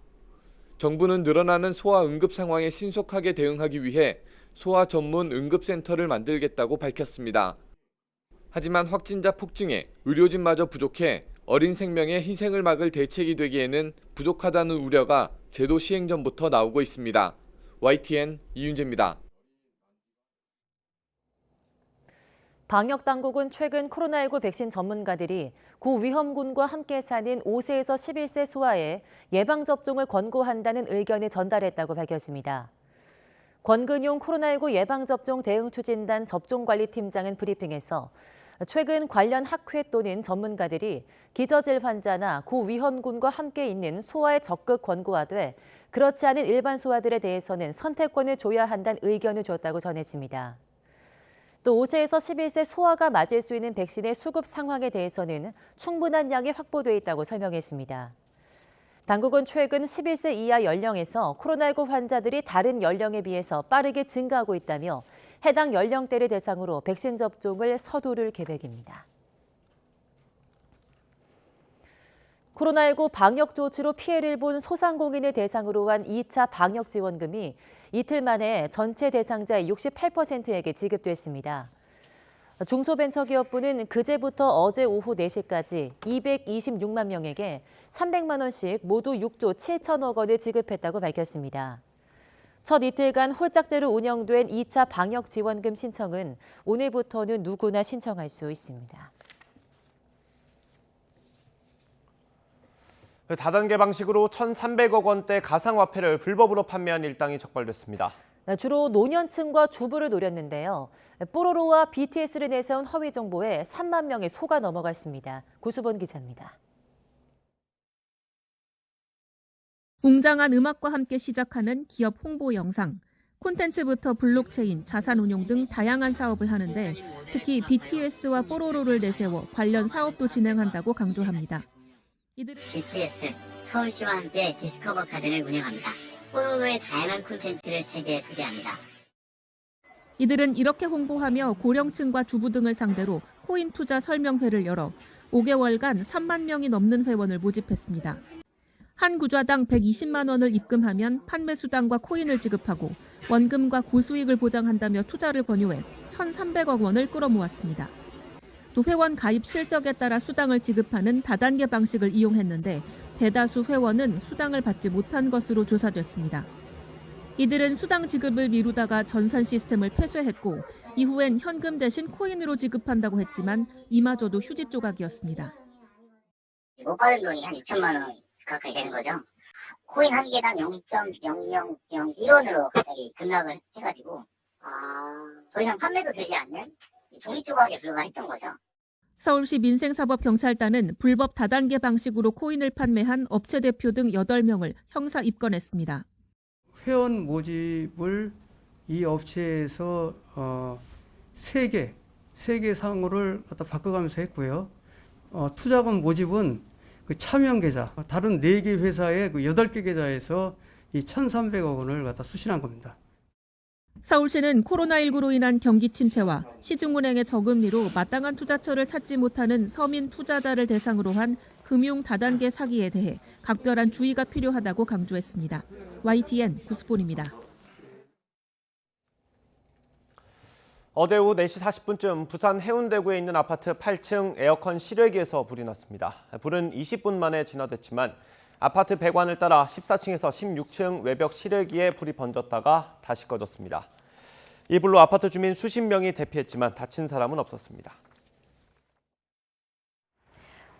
정부는 늘어나는 소아 응급 상황에 신속하게 대응하기 위해 소아 전문 응급센터를 만들겠다고 밝혔습니다. 하지만 확진자 폭증에 의료진마저 부족해 어린 생명의 희생을 막을 대책이 되기에는 부족하다는 우려가 제도 시행 전부터 나오고 있습니다. YTN 이윤재입니다. 방역당국은 최근 코로나19 백신 전문가들이 고위험군과 함께 사는 5세에서 11세 소아에 예방접종을 권고한다는 의견을 전달했다고 밝혔습니다. 권근용 코로나19 예방접종 대응추진단 접종관리팀장은 브리핑에서 최근 관련 학회 또는 전문가들이 기저질 환자나 고위험군과 함께 있는 소아에 적극 권고하되 그렇지 않은 일반 소아들에 대해서는 선택권을 줘야 한다는 의견을 줬다고 전했습니다. 또 5세에서 11세 소아가 맞을 수 있는 백신의 수급 상황에 대해서는 충분한 양이 확보돼 있다고 설명했습니다. 당국은 최근 11세 이하 연령에서 코로나19 환자들이 다른 연령에 비해서 빠르게 증가하고 있다며 해당 연령대를 대상으로 백신 접종을 서두를 계획입니다. 코로나19 방역 조치로 피해를 본 소상공인을 대상으로 한 2차 방역 지원금이 이틀 만에 전체 대상자의 68%에게 지급됐습니다. 중소벤처기업부는 그제부터 어제 오후 4시까지 226만 명에게 300만 원씩 모두 6조 7천억 원을 지급했다고 밝혔습니다. 첫 이틀간 홀짝제로 운영된 2차 방역 지원금 신청은 오늘부터는 누구나 신청할 수 있습니다. 다단계 방식으로 1,300억 원대 가상화폐를 불법으로 판매한 일당이 적발됐습니다. 주로 노년층과 주부를 노렸는데요. 뽀로로와 BTS를 내세운 허위 정보에 3만 명이 속아 넘어갔습니다. 구수본 기자입니다. 웅장한 음악과 함께 시작하는 기업 홍보 영상. 콘텐츠부터 블록체인, 자산 운용 등 다양한 사업을 하는데 특히 BTS와 뽀로로를 내세워 관련 사업도 진행한다고 강조합니다. BTS, 서울시와 함께 디스커버 카드를 운영합니다. 뽀로로의 다양한 콘텐츠를 세계에 소개합니다. 이들은 이렇게 홍보하며 고령층과 주부 등을 상대로 코인 투자 설명회를 열어 5개월간 3만 명이 넘는 회원을 모집했습니다. 한 구좌당 120만 원을 입금하면 판매 수당과 코인을 지급하고 원금과 고수익을 보장한다며 투자를 권유해 1,300억 원을 끌어모았습니다. 또 회원 가입 실적에 따라 수당을 지급하는 다단계 방식을 이용했는데 대다수 회원은 수당을 받지 못한 것으로 조사됐습니다. 이들은 수당 지급을 미루다가 전산 시스템을 폐쇄했고 이후엔 현금 대신 코인으로 지급한다고 했지만 이마저도 휴지 조각이었습니다. 못 받은 돈이 한 2천만 원 가까이 되는 거죠. 코인 한 개당 0.0001원으로 갑자기 급락을 해가지고 더 이상 판매도 되지 않는 종이 조각에 불과했던 거죠. 서울시 민생사법경찰단은 불법 다단계 방식으로 코인을 판매한 업체 대표 등 8명을 형사 입건했습니다. 회원 모집을 이 업체에서 3개 상호를 갖다 바꿔가면서 했고요. 투자금 모집은 그 차명 계좌, 다른 4개 회사의 그 8개 계좌에서 이 1,300억 원을 갖다 수신한 겁니다. 서울시는 코로나19로 인한 경기 침체와 시중은행의 저금리로 마땅한 투자처를 찾지 못하는 서민 투자자를 대상으로 한 금융 다단계 사기에 대해 각별한 주의가 필요하다고 강조했습니다. YTN 구수본입니다. 어제 오후 4시 40분쯤 부산 해운대구에 있는 아파트 8층 에어컨 실외기에서 불이 났습니다. 불은 20분 만에 진화됐지만 아파트 배관을 따라 14층에서 16층 외벽 실외기에 불이 번졌다가 다시 꺼졌습니다. 이 불로 아파트 주민 수십 명이 대피했지만 다친 사람은 없었습니다.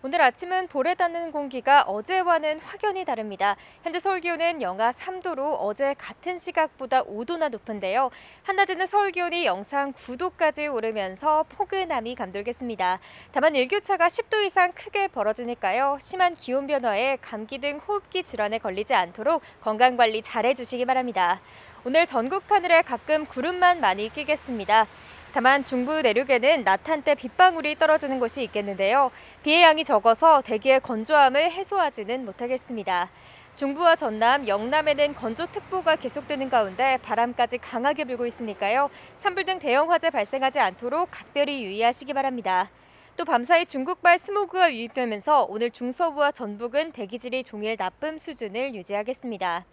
오늘 아침은 볼에 닿는 공기가 어제와는 확연히 다릅니다. 현재 서울 기온은 영하 3도로 어제 같은 시각보다 5도나 높은데요. 한낮에는 서울 기온이 영상 9도까지 오르면서 포근함이 감돌겠습니다. 다만 일교차가 10도 이상 크게 벌어지니까요. 심한 기온 변화에 감기 등 호흡기 질환에 걸리지 않도록 건강관리 잘해주시기 바랍니다. 오늘 전국 하늘에 가끔 구름만 많이 끼겠습니다. 다만 중부 내륙에는 낮 한때 빗방울이 떨어지는 곳이 있겠는데요. 비의 양이 적어서 대기의 건조함을 해소하지는 못하겠습니다. 중부와 전남, 영남에는 건조특보가 계속되는 가운데 바람까지 강하게 불고 있으니까요. 산불 등 대형 화재 발생하지 않도록 각별히 유의하시기 바랍니다. 또 밤사이 중국발 스모그가 유입되면서 오늘 중서부와 전북은 대기질이 종일 나쁨 수준을 유지하겠습니다.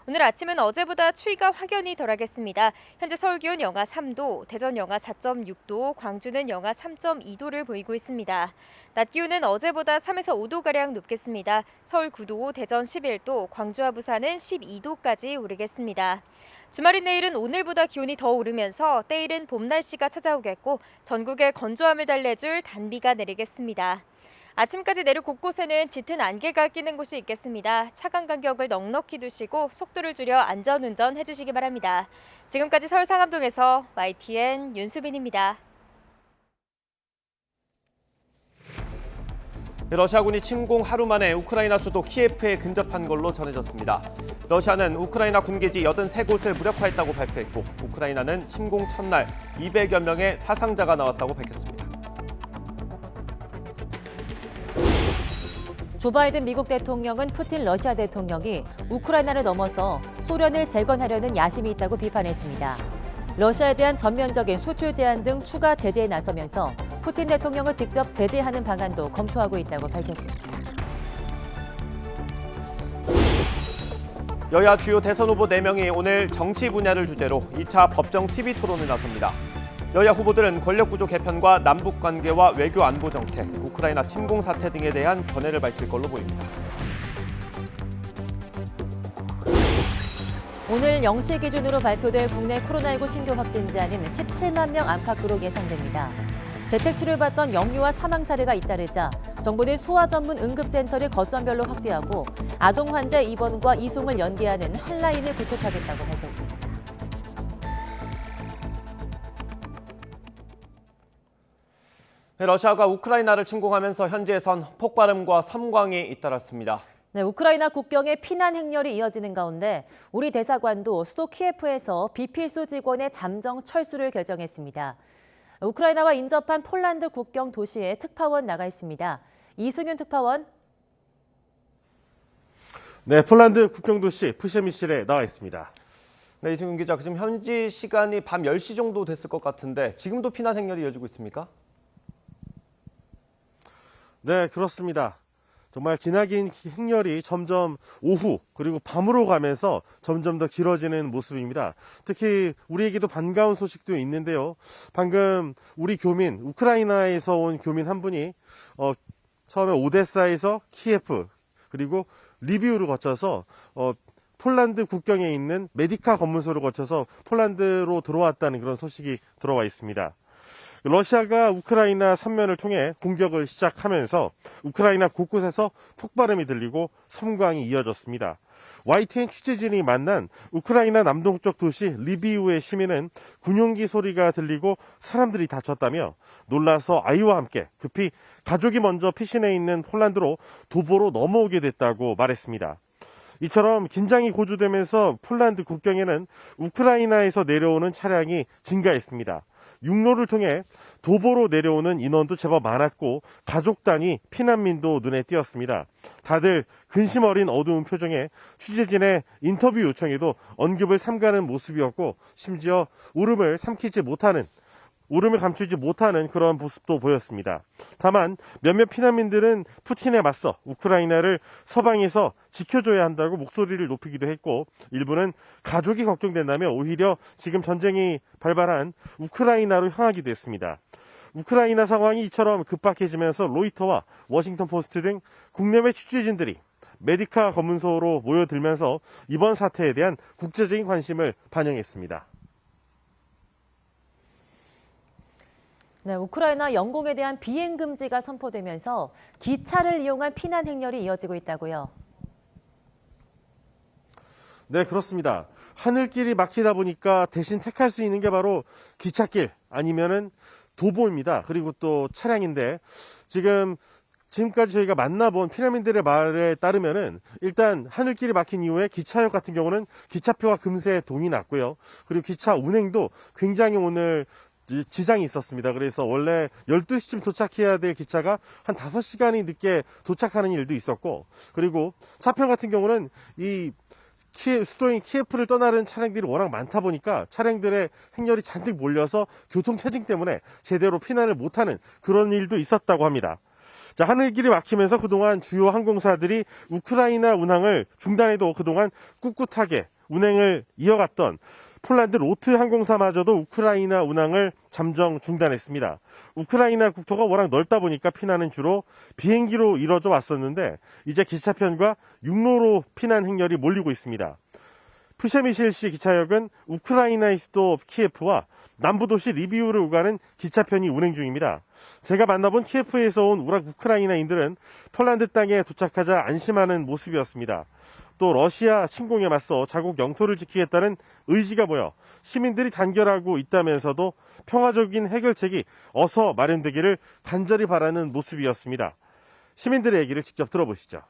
오늘 아침은 어제보다 추위가 확연히 덜하겠습니다. 현재 서울 기온 영하 3도, 대전 영하 4.6도, 광주는 영하 3.2도를 보이고 있습니다. 낮 기온은 어제보다 3에서 5도가량 높겠습니다. 서울 9도, 대전 11도, 광주와 부산은 12도까지 오르겠습니다. 주말인 내일은 오늘보다 기온이 더 오르면서 때이른 봄 날씨가 찾아오겠고 전국에 건조함을 달래줄 단비가 내리겠습니다. 아침까지 내륙 곳곳에는 짙은 안개가 끼는 곳이 있겠습니다. 차간 간격을 넉넉히 두시고 속도를 줄여 안전운전 해주시기 바랍니다. 지금까지 서울 상암동에서 YTN 윤수빈입니다. 러시아군이 침공 하루 만에 우크라이나 수도 키예프에 근접한 걸로 전해졌습니다. 러시아는 우크라이나 군기지 83곳을 무력화했다고 발표했고 우크라이나는 침공 첫날 200여 명의 사상자가 나왔다고 밝혔습니다. 조 바이든 미국 대통령은 푸틴 러시아 대통령이 우크라이나를 넘어서 소련을 재건하려는 야심이 있다고 비판했습니다. 러시아에 대한 전면적인 수출 제한 등 추가 제재에 나서면서 푸틴 대통령을 직접 제재하는 방안도 검토하고 있다고 밝혔습니다. 여야 주요 대선 후보 4명이 오늘 정치 분야를 주제로 2차 법정 TV 토론을 나섭니다. 여야 후보들은 권력구조 개편과 남북관계와 외교 안보 정책, 우크라이나 침공 사태 등에 대한 견해를 밝힐 걸로 보입니다. 오늘 0시 기준으로 발표될 국내 코로나19 신규 확진자는 17만 명 안팎으로 예상됩니다. 재택치료를 받던 영유아 사망 사례가 잇따르자 정부는 소아 전문 응급센터를 거점별로 확대하고 아동 환자 입원과 이송을 연계하는 한 라인을 구축하겠다고 밝혔습니다. 러시아가 우크라이나를 침공하면서 현지에선 폭발음과 삼광이 잇따랐습니다. 네, 우크라이나 국경에 피난 행렬이 이어지는 가운데 우리 대사관도 수도 키예프에서 비필수 직원의 잠정 철수를 결정했습니다. 우크라이나와 인접한 폴란드 국경 도시에 특파원 나가 있습니다. 이승윤 특파원. 네, 폴란드 국경 도시 프셰미실에 나와 있습니다. 네, 이승윤 기자, 지금 현지 시간이 밤 10시 정도 됐을 것 같은데 지금도 피난 행렬이 이어지고 있습니까? 네, 그렇습니다. 정말 기나긴 행렬이 점점 오후 그리고 밤으로 가면서 점점 더 길어지는 모습입니다. 특히 우리에게도 반가운 소식도 있는데요. 방금 우리 교민, 우크라이나에서 온 교민 한 분이 처음에 오데사에서 키예프 그리고 리비우를 거쳐서 폴란드 국경에 있는 메디카 검문소를 거쳐서 폴란드로 들어왔다는 그런 소식이 들어와 있습니다. 러시아가 우크라이나 삼면을 통해 공격을 시작하면서 우크라이나 곳곳에서 폭발음이 들리고 섬광이 이어졌습니다. YTN 취재진이 만난 우크라이나 남동쪽 도시 리비우의 시민은 군용기 소리가 들리고 사람들이 다쳤다며 놀라서 아이와 함께 급히 가족이 먼저 피신해 있는 폴란드로 도보로 넘어오게 됐다고 말했습니다. 이처럼 긴장이 고조되면서 폴란드 국경에는 우크라이나에서 내려오는 차량이 증가했습니다. 육로를 통해 도보로 내려오는 인원도 제법 많았고 가족 단위 피난민도 눈에 띄었습니다. 다들 근심 어린 어두운 표정에 취재진의 인터뷰 요청에도 언급을 삼가는 모습이었고 심지어 울음을 감추지 못하는 그런 모습도 보였습니다. 다만 몇몇 피난민들은 푸틴에 맞서 우크라이나를 서방에서 지켜줘야 한다고 목소리를 높이기도 했고 일부는 가족이 걱정된다며 오히려 지금 전쟁이 발발한 우크라이나로 향하기도 했습니다. 우크라이나 상황이 이처럼 급박해지면서 로이터와 워싱턴 포스트 등 국내외 취재진들이 메디카 검문소로 모여들면서 이번 사태에 대한 국제적인 관심을 반영했습니다. 네, 우크라이나 영공에 대한 비행 금지가 선포되면서 기차를 이용한 피난 행렬이 이어지고 있다고요. 네, 그렇습니다. 하늘길이 막히다 보니까 대신 택할 수 있는 게 바로 기찻길 아니면은 도보입니다. 그리고 또 차량인데 지금까지 저희가 만나본 피난민들의 말에 따르면은 일단 하늘길이 막힌 이후에 기차역 같은 경우는 기차표가 금세 동이 났고요. 그리고 기차 운행도 굉장히 오늘 지장이 있었습니다. 그래서 원래 12시쯤 도착해야 될 기차가 한 5시간이 늦게 도착하는 일도 있었고 그리고 차편 같은 경우는 이 수도인 키예프를 떠나는 차량들이 워낙 많다 보니까 차량들의 행렬이 잔뜩 몰려서 교통체증 때문에 제대로 피난을 못하는 그런 일도 있었다고 합니다. 자, 하늘길이 막히면서 그동안 주요 항공사들이 우크라이나 운항을 중단해도 그동안 꿋꿋하게 운행을 이어갔던 폴란드 로트 항공사마저도 우크라이나 운항을 잠정 중단했습니다. 우크라이나 국토가 워낙 넓다 보니까 피난은 주로 비행기로 이뤄져 왔었는데 이제 기차편과 육로로 피난 행렬이 몰리고 있습니다. 프셰미실시 기차역은 우크라이나의 수도 키예프와 남부도시 리비우를 오가는 기차편이 운행 중입니다. 제가 만나본 키예프에서 온 우크라이나인들은 폴란드 땅에 도착하자 안심하는 모습이었습니다. 또 러시아 침공에 맞서 자국 영토를 지키겠다는 의지가 보여 시민들이 단결하고 있다면서도 평화적인 해결책이 어서 마련되기를 간절히 바라는 모습이었습니다. 시민들의 얘기를 직접 들어보시죠.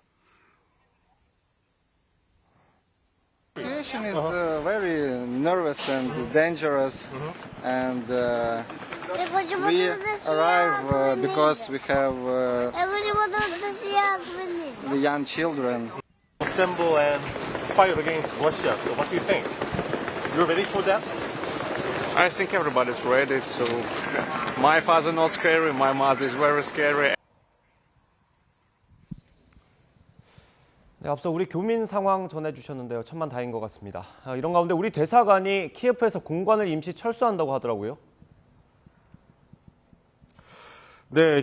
The situation is very nervous and dangerous, and we arrive because we have the young children. Assemble and fight against Russia. So what do you think? You're ready for that? I think everybody's ready. So my father not scary, my mother is very scary. 네, 앞서 우리 교민 상황 전해주셨는데요. 천만 다행인 것 같습니다. 이런 가운데 우리 대사관이 키예프에서 공관을 임시 철수한다고 하더라고요. 네,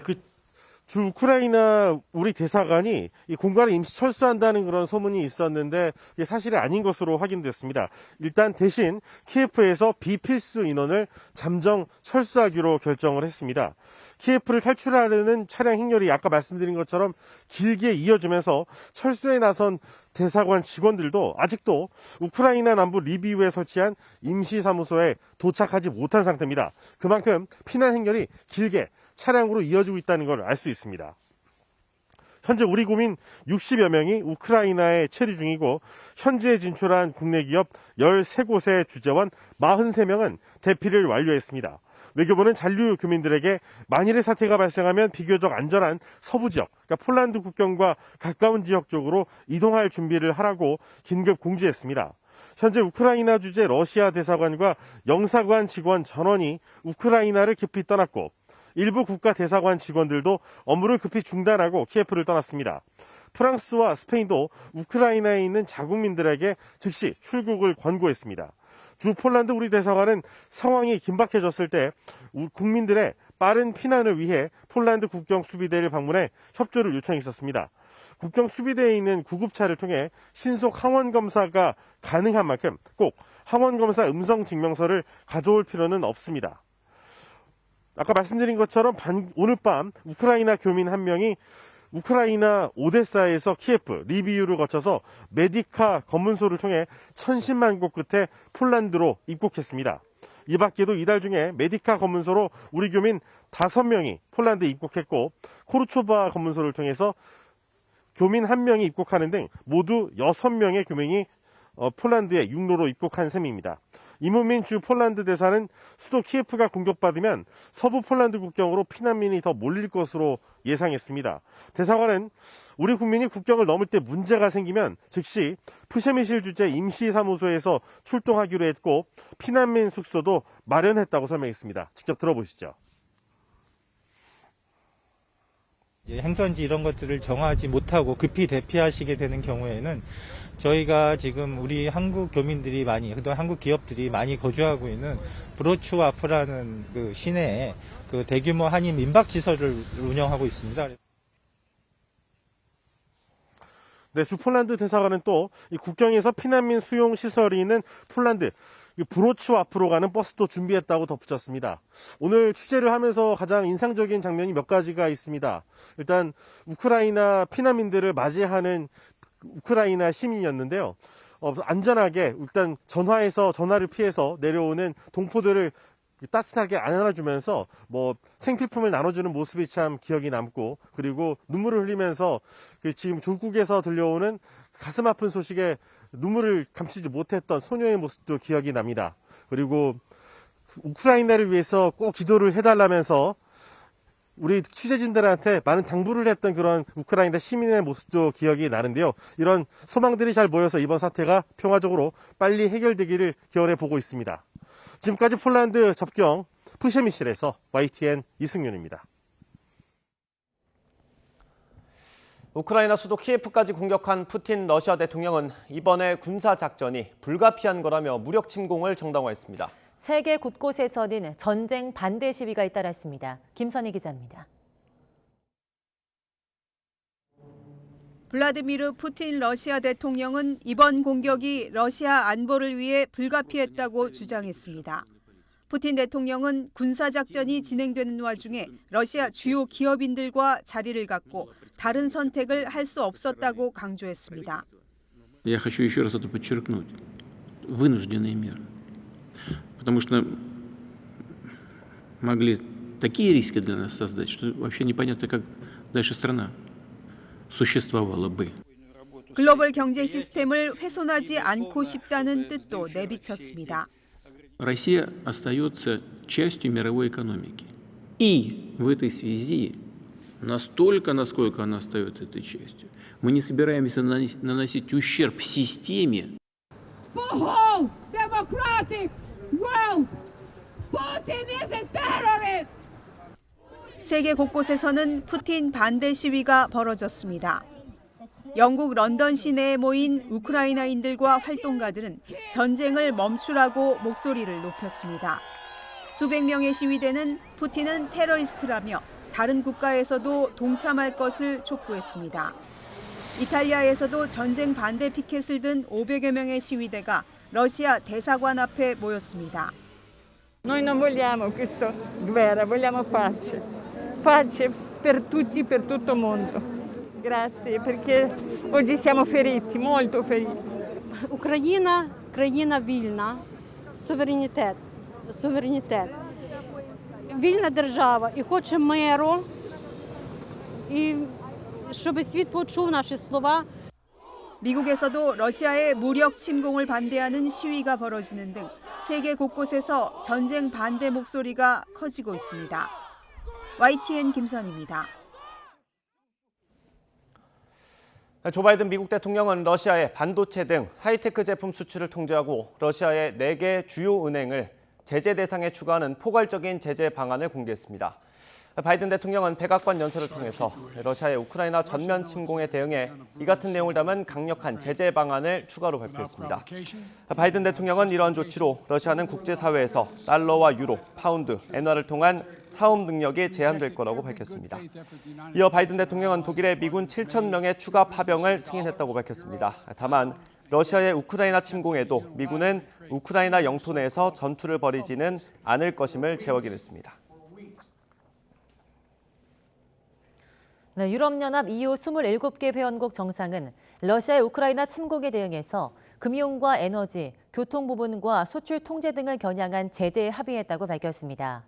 주 우크라이나 우리 대사관이 이 공관을 임시 철수한다는 그런 소문이 있었는데 이게 사실이 아닌 것으로 확인됐습니다. 일단 대신 키예프에서 비필수 인원을 잠정 철수하기로 결정을 했습니다. 키예프를 탈출하려는 차량 행렬이 아까 말씀드린 것처럼 길게 이어지면서 철수에 나선 대사관 직원들도 아직도 우크라이나 남부 리비우에 설치한 임시사무소에 도착하지 못한 상태입니다. 그만큼 피난 행렬이 길게 차량으로 이어지고 있다는 걸 알 수 있습니다. 현재 우리 국민 60여 명이 우크라이나에 체류 중이고 현지에 진출한 국내 기업 13곳의 주재원 43명은 대피를 완료했습니다. 외교부는 잔류 교민들에게 만일의 사태가 발생하면 비교적 안전한 서부 지역, 그러니까 폴란드 국경과 가까운 지역 쪽으로 이동할 준비를 하라고 긴급 공지했습니다. 현재 우크라이나 주재 러시아 대사관과 영사관 직원 전원이 우크라이나를 급히 떠났고 일부 국가 대사관 직원들도 업무를 급히 중단하고 키예프를 떠났습니다. 프랑스와 스페인도 우크라이나에 있는 자국민들에게 즉시 출국을 권고했습니다. 주 폴란드 우리 대사관은 상황이 긴박해졌을 때 국민들의 빠른 피난을 위해 폴란드 국경 수비대를 방문해 협조를 요청했었습니다. 국경 수비대에 있는 구급차를 통해 신속 항원 검사가 가능한 만큼 꼭 항원 검사 음성 증명서를 가져올 필요는 없습니다. 아까 말씀드린 것처럼 오늘 밤 우크라이나 교민 한 명이 우크라이나 오데사에서 키예프, 리비우를 거쳐서 메디카 검문소를 통해 천신만고 끝에 폴란드로 입국했습니다. 이 밖에도 이달 중에 메디카 검문소로 우리 교민 5명이 폴란드에 입국했고 코르초바 검문소를 통해서 교민 1명이 입국하는 등 모두 6명의 교민이 폴란드에 육로로 입국한 셈입니다. 이문민 주 폴란드 대사는 수도 키예프가 공격받으면 서부 폴란드 국경으로 피난민이 더 몰릴 것으로 예상했습니다. 대사관은 우리 국민이 국경을 넘을 때 문제가 생기면 즉시 푸셰미실 주재 임시사무소에서 출동하기로 했고 피난민 숙소도 마련했다고 설명했습니다. 직접 들어보시죠. 행선지 이런 것들을 정하지 못하고 급히 대피하시게 되는 경우에는 저희가 지금 우리 한국 교민들이 그동안 한국 기업들이 많이 거주하고 있는 브로츠와프라는 그 시내에 그 대규모 한인 민박시설을 운영하고 있습니다. 네, 주 폴란드 대사관은 또 이 국경에서 피난민 수용 시설이 있는 폴란드 브로츠와프로 가는 버스도 준비했다고 덧붙였습니다. 오늘 취재를 하면서 가장 인상적인 장면이 몇 가지가 있습니다. 일단 우크라이나 피난민들을 맞이하는 우크라이나 시민이었는데요. 안전하게 일단 전화를 피해서 내려오는 동포들을 따뜻하게 안아주면서 생필품을 나눠주는 모습이 참 기억이 남고 그리고 눈물을 흘리면서 지금 조국에서 들려오는 가슴 아픈 소식에 눈물을 감추지 못했던 소녀의 모습도 기억이 납니다. 그리고 우크라이나를 위해서 꼭 기도를 해달라면서 우리 취재진들한테 많은 당부를 했던 그런 우크라이나 시민의 모습도 기억이 나는데요. 이런 소망들이 잘 모여서 이번 사태가 평화적으로 빨리 해결되기를 기원해 보고 있습니다. 지금까지 폴란드 접경 푸셰미실에서 YTN 이승윤입니다. 우크라이나 수도 키예프까지 공격한 푸틴 러시아 대통령은 이번에 군사작전이 불가피한 거라며 무력 침공을 정당화했습니다. 세계 곳곳에서는 전쟁 반대 시위가 잇따랐습니다. 김선희 기자입니다. 블라디미르 푸틴 러시아 대통령은 이번 공격이 러시아 안보를 위해 불가피했다고 주장했습니다. 푸틴 대통령은 군사작전이 진행되는 와중에 러시아 주요 기업인들과 자리를 갖고 다른 선택을 할 수 없었다고 강조했습니다. Я хочу еще раз это подчеркнуть. Вынужденные меры. Потому что могли такие риски для нас создать, что вообще непонятно, как дальше страна существовала бы. 글로벌 경제 시스템을 훼손하지 않고 싶다는 뜻도 내비쳤습니다. Россия остается частью мировой экономики. И в этой связи настолько, насколько она остается этой частью, мы не собираемся наносить ущерб системе. For whole democratic world, Putin is a terrorist. 세계 곳곳에서는 푸틴 반대 시위가 벌어졌습니다. 영국 런던 시내에 모인 우크라이나인들과 활동가들은 전쟁을 멈추라고 목소리를 높였습니다. 수백 명의 시위대는 푸틴은 테러리스트라며 다른 국가에서도 동참할 것을 촉구했습니다. 이탈리아에서도 전쟁 반대 피켓을 든 500여 명의 시위대가 러시아 대사관 앞에 모였습니다. Noi non vogliamo questa guerra, vogliamo pace. Pace per tutti, per tutto il mondo. Grazie, perché oggi siamo feriti, molto feriti. Україна – країна вільна, суверенітет. Вільна держава і хоче миру, і щоб світ почув наші слова. 미국에서도 러시아의 무력 침공을 반대하는 시위가 벌어지는 등 세계 곳곳에서 전쟁 반대 목소리가 커지고 있습니다. YTN 김선입니다. 조 바이든 미국 대통령은 러시아의 반도체 등 하이테크 제품 수출을 통제하고 러시아의 4개 주요 은행을 제재 대상에 추가하는 포괄적인 제재 방안을 공개했습니다. 바이든 대통령은 백악관 연설을 통해서 러시아의 우크라이나 전면 침공에 대응해 이 같은 내용을 담은 강력한 제재 방안을 추가로 발표했습니다. 바이든 대통령은 이러한 조치로 러시아는 국제사회에서 달러와 유로, 파운드, 엔화를 통한 사업 능력이 제한될 거라고 밝혔습니다. 이어 바이든 대통령은 독일의 미군 7,000명의 추가 파병을 승인했다고 밝혔습니다. 다만 러시아의 우크라이나 침공에도 미군은 우크라이나 영토 내에서 전투를 벌이지는 않을 것임을 재확인했습니다. 네, 유럽연합 EU 27개 회원국 정상은 러시아의 우크라이나 침공에 대응해서 금융과 에너지, 교통 부분과 수출 통제 등을 겨냥한 제재에 합의했다고 밝혔습니다.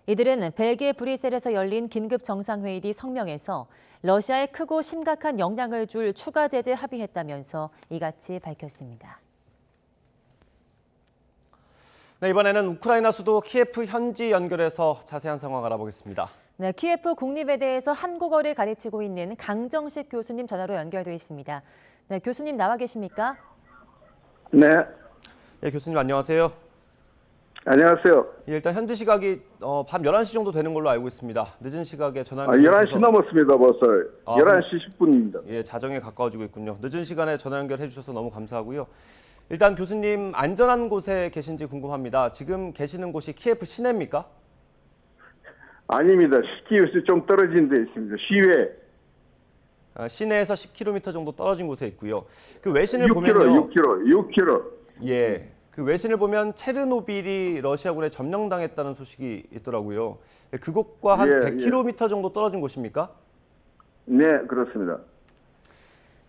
이들은 벨기에 브뤼셀에서 열린 긴급 정상회의 뒤 성명에서 러시아에 크고 심각한 영향을 줄 추가 제재에 합의했다면서 이같이 밝혔습니다. 네, 이번에는 우크라이나 수도 키예프 현지 연결해서 자세한 상황 알아보겠습니다. 네, 키예프 국립외대에서 한국어를 가르치고 있는 강정식 교수님 전화로 연결돼 있습니다. 네, 교수님 나와 계십니까? 네. 네, 교수님 안녕하세요. 안녕하세요. 예, 일단 현지 시각이 밤 11시 정도 되는 걸로 알고 있습니다. 늦은 시각에 전화 연결해 11시 넘었습니다, 벌써. 11시 10분입니다. 예, 자정에 가까워지고 있군요. 늦은 시간에 전화 연결해 주셔서 너무 감사하고요. 일단 교수님 안전한 곳에 계신지 궁금합니다. 지금 계시는 곳이 키예프 시내입니까? 아닙니다. 키예프에서 좀 떨어진 데 있습니다. 시외. 시내에서 10km 정도 떨어진 곳에 있고요. 그 외신을 보면요. 6km. 예. 그 외신을 보면 체르노빌이 러시아군에 점령당했다는 소식이 있더라고요. 그곳과 한 100km 정도 떨어진 곳입니까? 네, 그렇습니다.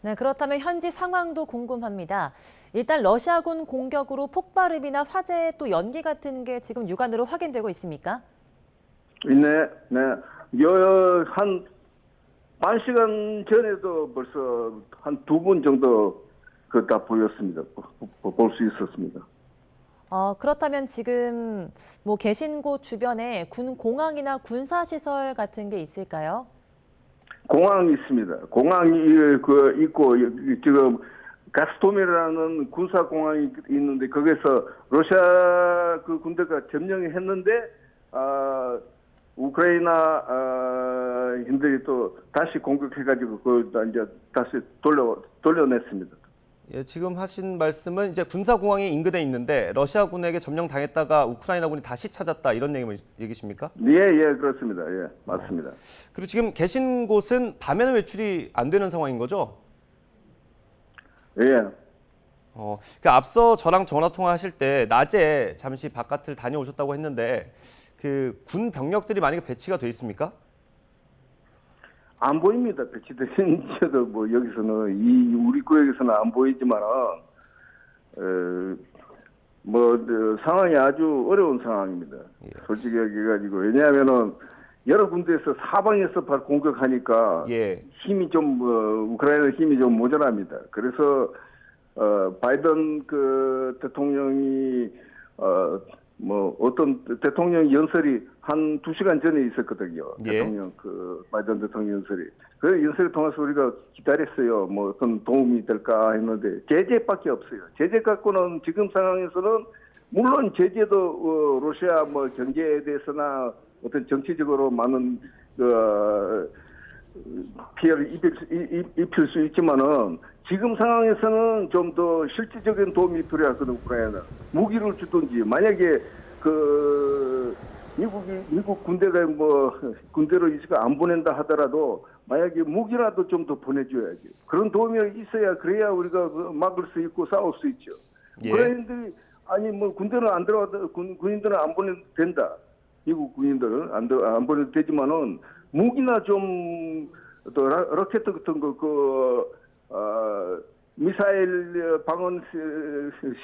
네, 그렇다면 현지 상황도 궁금합니다. 일단 러시아군 공격으로 폭발음이나 화재 또 연기 같은 게 지금 육안으로 확인되고 있습니까? 네. 한 반 시간 전에도 벌써 한 2분 정도 다 보였습니다. 볼 수 있었습니다. 그렇다면 지금 뭐 계신 곳 주변에 군 공항이나 군사 시설 같은 게 있을까요? 공항이 있습니다. 공항이 있고 지금 가스토미라는 군사 공항이 있는데 거기서 러시아 그 군대가 점령했는데 우크라이나 인들이 또 다시 공격해가지고 이제 다시 돌려냈습니다. 예, 지금 하신 말씀은 이제 군사 공항이 인근에 있는데 러시아군에게 점령당했다가 우크라이나군이 다시 찾았다 이런 얘기십니까? 예, 그렇습니다. 예, 맞습니다. 그리고 지금 계신 곳은 밤에는 외출이 안 되는 상황인 거죠? 예. 그 앞서 저랑 전화 통화하실 때 낮에 잠시 바깥을 다녀오셨다고 했는데 그 군 병력들이 만약에 배치가 돼 있습니까? 안 보입니다. 배치되는지도 뭐 여기서는 우리 구역에서는 안 보이지만 상황이 아주 어려운 상황입니다. 솔직히 얘기해가지고 왜냐하면은 여러 군데에서 사방에서 바로 공격하니까 힘이 좀 우크라이나 힘이 좀 모자랍니다. 그래서 바이든 그 대통령이 어떤 대통령 연설이 한 2시간 전에 있었거든요. 대통령 바이든 대통령 연설이. 그 연설을 통해서 우리가 기다렸어요. 어떤 도움이 될까 했는데 제재밖에 없어요. 제재 갖고는 지금 상황에서는 물론 제재도 러시아 경제에 대해서나 어떤 정치적으로 많은 피해를 입힐 수 있지만은 지금 상황에서는 좀 더 실질적인 도움이 필요하거든. 우크라이나는 무기를 주든지 만약에 그 미국 군대가 뭐 군대로 이스가 안 보낸다 하더라도 만약에 무기라도 좀 더 보내줘야지. 그런 도움이 있어야 그래야 우리가 막을 수 있고 싸울 수 있죠. 예. 우크라이나들이 아니 뭐 군대는 안 들어가도 군인들은 안 보내도 된다. 미국 군인들은 안 보내도 되지만은 무기나 좀 또 로켓 같은 거 미사일 방어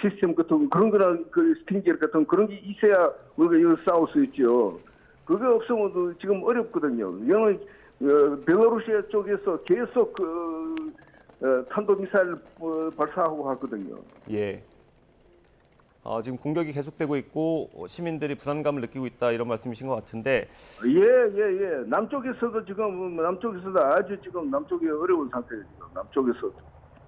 시스템 같은 그런 거나 그 스팅젤 같은 그런 게 있어야 우리가 이걸 싸울 수 있죠. 그게 없으면 지금 어렵거든요. 이거는 벨라루시아 쪽에서 계속 탄도 미사일 발사하고 하거든요. 예. 지금 공격이 계속되고 있고 시민들이 불안감을 느끼고 있다 이런 말씀이신 것 같은데. 예. 남쪽에서도 아주 지금 남쪽이 어려운 상태예요. 지금 남쪽에서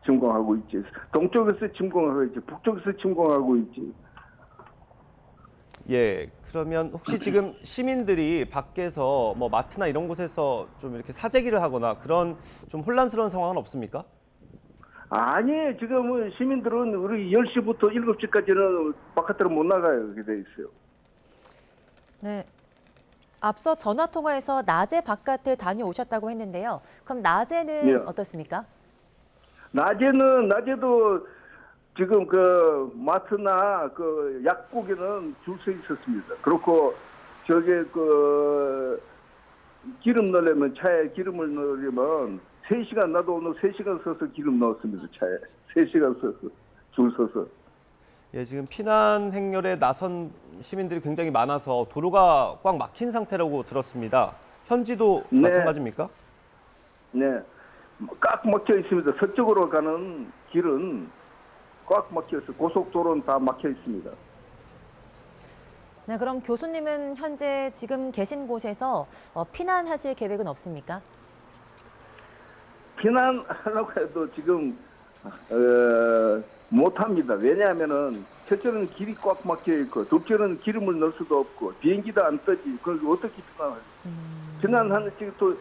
침공하고 있지. 동쪽에서 침공하고 있지. 북쪽에서 침공하고 있지. 예. 그러면 혹시 지금 시민들이 밖에서 뭐 마트나 이런 곳에서 좀 이렇게 사재기를 하거나 그런 좀 혼란스러운 상황은 없습니까? 아니, 지금 시민들은 우리 10시부터 7시까지는 바깥으로 못 나가요. 그렇게 돼 있어요. 네. 앞서 전화 통화에서 낮에 바깥에 다녀오셨다고 했는데요. 그럼 낮에는 예. 어떻습니까? 낮에도 지금 그 마트나 그 약국에는 줄 서 있었습니다. 그렇고 저게 그 기름 넣으려면 차에 기름을 넣으려면 3시간 나도 오늘 3시간 서서 기름 넣었습니다. 차에 3시간 서서 줄 서서. 예, 지금 피난 행렬에 나선 시민들이 굉장히 많아서 도로가 꽉 막힌 상태라고 들었습니다. 현지도 네. 마찬가지입니까? 네, 꽉 막혀 있습니다. 서쪽으로 가는 길은 꽉 막혀 있어요. 고속도로는 다 막혀 있습니다. 네, 그럼 교수님은 현재 지금 계신 곳에서 피난하실 계획은 없습니까? 피난하려고 해도 지금 못합니다. 왜냐하면은 첫째는 길이 꽉 막혀 있고 둘째는 기름을 넣을 수도 없고 비행기도 안 뜨지. 그걸 어떻게 피난하지? 피난하는 지금 또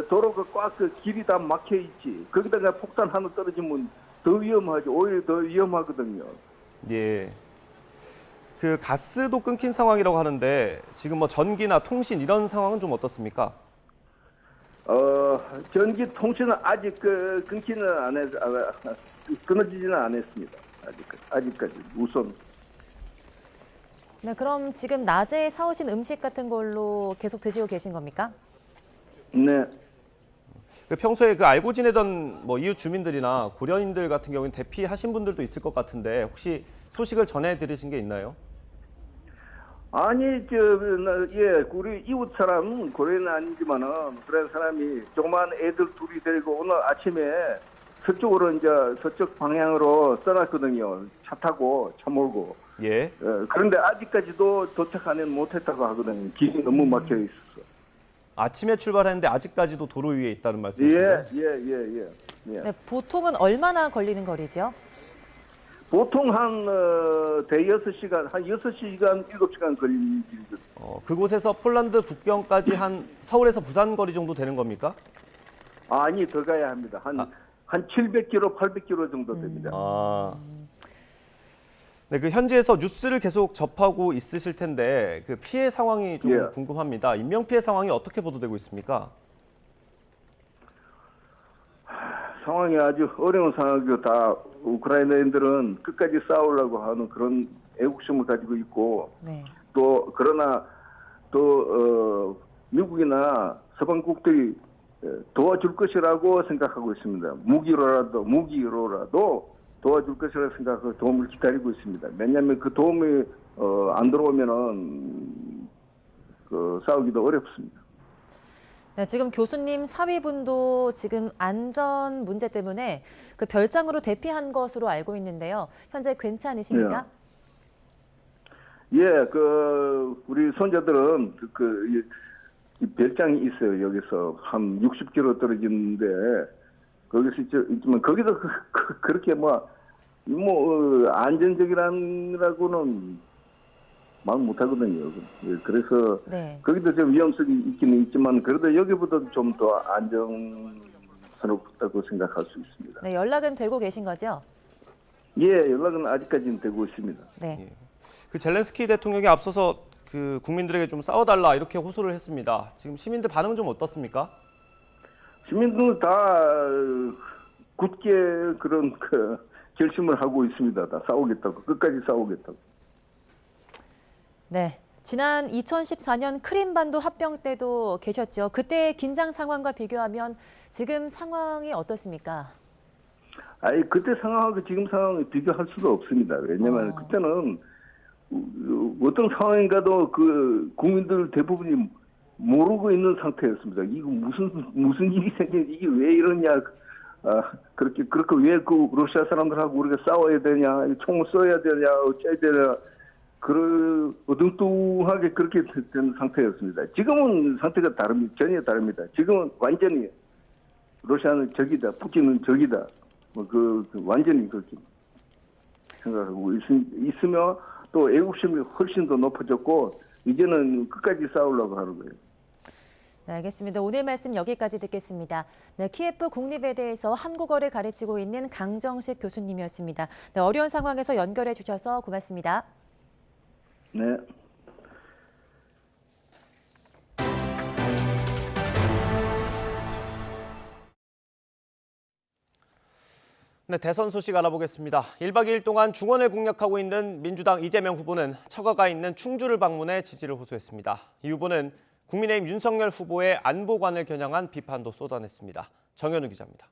도로가 꽉 길이 다 막혀 있지. 거기다가 폭탄 하나 떨어지면 더 위험하죠. 오히려 더 위험하거든요. 예. 그 가스도 끊긴 상황이라고 하는데 지금 뭐 전기나 통신 이런 상황은 좀 어떻습니까? 전기 통신은 아직 끊기는 안 해서 끊어지지는 않았습니다. 아직까지 우선. 네, 그럼 지금 낮에 사오신 음식 같은 걸로 계속 드시고 계신 겁니까? 네. 평소에 그 알고 지내던 뭐 이웃 주민들이나 고려인들 같은 경우는 대피하신 분들도 있을 것 같은데 혹시 소식을 전해 들으신 게 있나요? 아니, 우리 이웃 사람, 고려인은 아니지만은, 그런 사람이 조그만 애들 둘이 데리고 오늘 아침에 서쪽으로 서쪽 방향으로 떠났거든요. 차 타고, 차 몰고. 예. 그런데 아직까지도 도착하는 못했다고 하거든요. 길이 너무 막혀 있어서. 아침에 출발했는데 아직까지도 도로 위에 있다는 말씀이신가요? 예. 네, 보통은 얼마나 걸리는 거리죠? 보통 한 대여섯 시간, 한 6시간, 7시간 걸리는 길이거든요. 그곳에서 폴란드 국경까지 한 서울에서 부산 거리 정도 되는 겁니까? 아니, 더 가야 합니다. 한 700km, 800km 정도 됩니다. 네, 그 현지에서 뉴스를 계속 접하고 있으실 텐데 그 피해 상황이 좀 궁금합니다. 인명 피해 상황이 어떻게 보도되고 있습니까? 상황이 아주 어려운 상황이고 다 우크라이나인들은 끝까지 싸우려고 하는 그런 애국심을 가지고 있고 또 그러나 또 미국이나 서방국들이 도와줄 것이라고 생각하고 있습니다. 무기로라도 도와줄 것이라고 생각하고 도움을 기다리고 있습니다. 왜냐하면 그 도움이 안 들어오면은 싸우기도 어렵습니다. 네, 지금 교수님 사위분도 지금 안전 문제 때문에 그 별장으로 대피한 것으로 알고 있는데요. 현재 괜찮으십니까? 예, 우리 손자들은 이 별장이 있어요. 여기서 한 60km 떨어지는데 거기서 있지만 거기도 그렇게 안전적이라고는 말 못하거든요. 예, 그래서 네. 거기도 좀 위험성이 있기는 있지만 그래도 여기보다도 좀 더 안정스럽다고 생각할 수 있습니다. 네, 연락은 되고 계신 거죠? 예, 연락은 아직까지는 되고 있습니다. 네. 예. 그 젤렌스키 대통령이 앞서서 그 국민들에게 좀 싸워달라 이렇게 호소를 했습니다. 지금 시민들 반응은 좀 어떻습니까? 시민들은 다 굳게 그런 결심을 하고 있습니다. 다 싸우겠다고, 끝까지 싸우겠다고. 네. 지난 2014년 크림반도 합병 때도 계셨죠. 그때의 긴장 상황과 비교하면 지금 상황이 어떻습니까? 아니, 그때 상황하고 지금 상황을 비교할 수가 없습니다. 왜냐면 그때는 어떤 상황인가도 그 국민들 대부분이 모르고 있는 상태였습니다. 이거 무슨 일이 생긴, 이게 왜 이러냐, 그렇게 왜 그 러시아 사람들하고 우리가 싸워야 되냐, 총을 써야 되냐, 어째야 되냐, 어등뚱하게 그렇게 된 상태였습니다. 지금은 상태가 전혀 다릅니다. 지금은 완전히 러시아는 적이다, 푸틴은 적이다, 완전히 그렇게 생각하고 있으며 또 애국심이 훨씬 더 높아졌고 이제는 끝까지 싸우려고 하는 거예요. 네, 알겠습니다. 오늘 말씀 여기까지 듣겠습니다. 네, 키예프 국립외대에서 한국어를 가르치고 있는 강정식 교수님이었습니다. 네, 어려운 상황에서 연결해 주셔서 고맙습니다. 네. 네, 대선 소식 알아보겠습니다. 1박 2일 동안 중원을 공략하고 있는 민주당 이재명 후보는 처가가 있는 충주를 방문해 지지를 호소했습니다. 이 후보는 국민의힘 윤석열 후보의 안보관을 겨냥한 비판도 쏟아냈습니다. 정현우 기자입니다.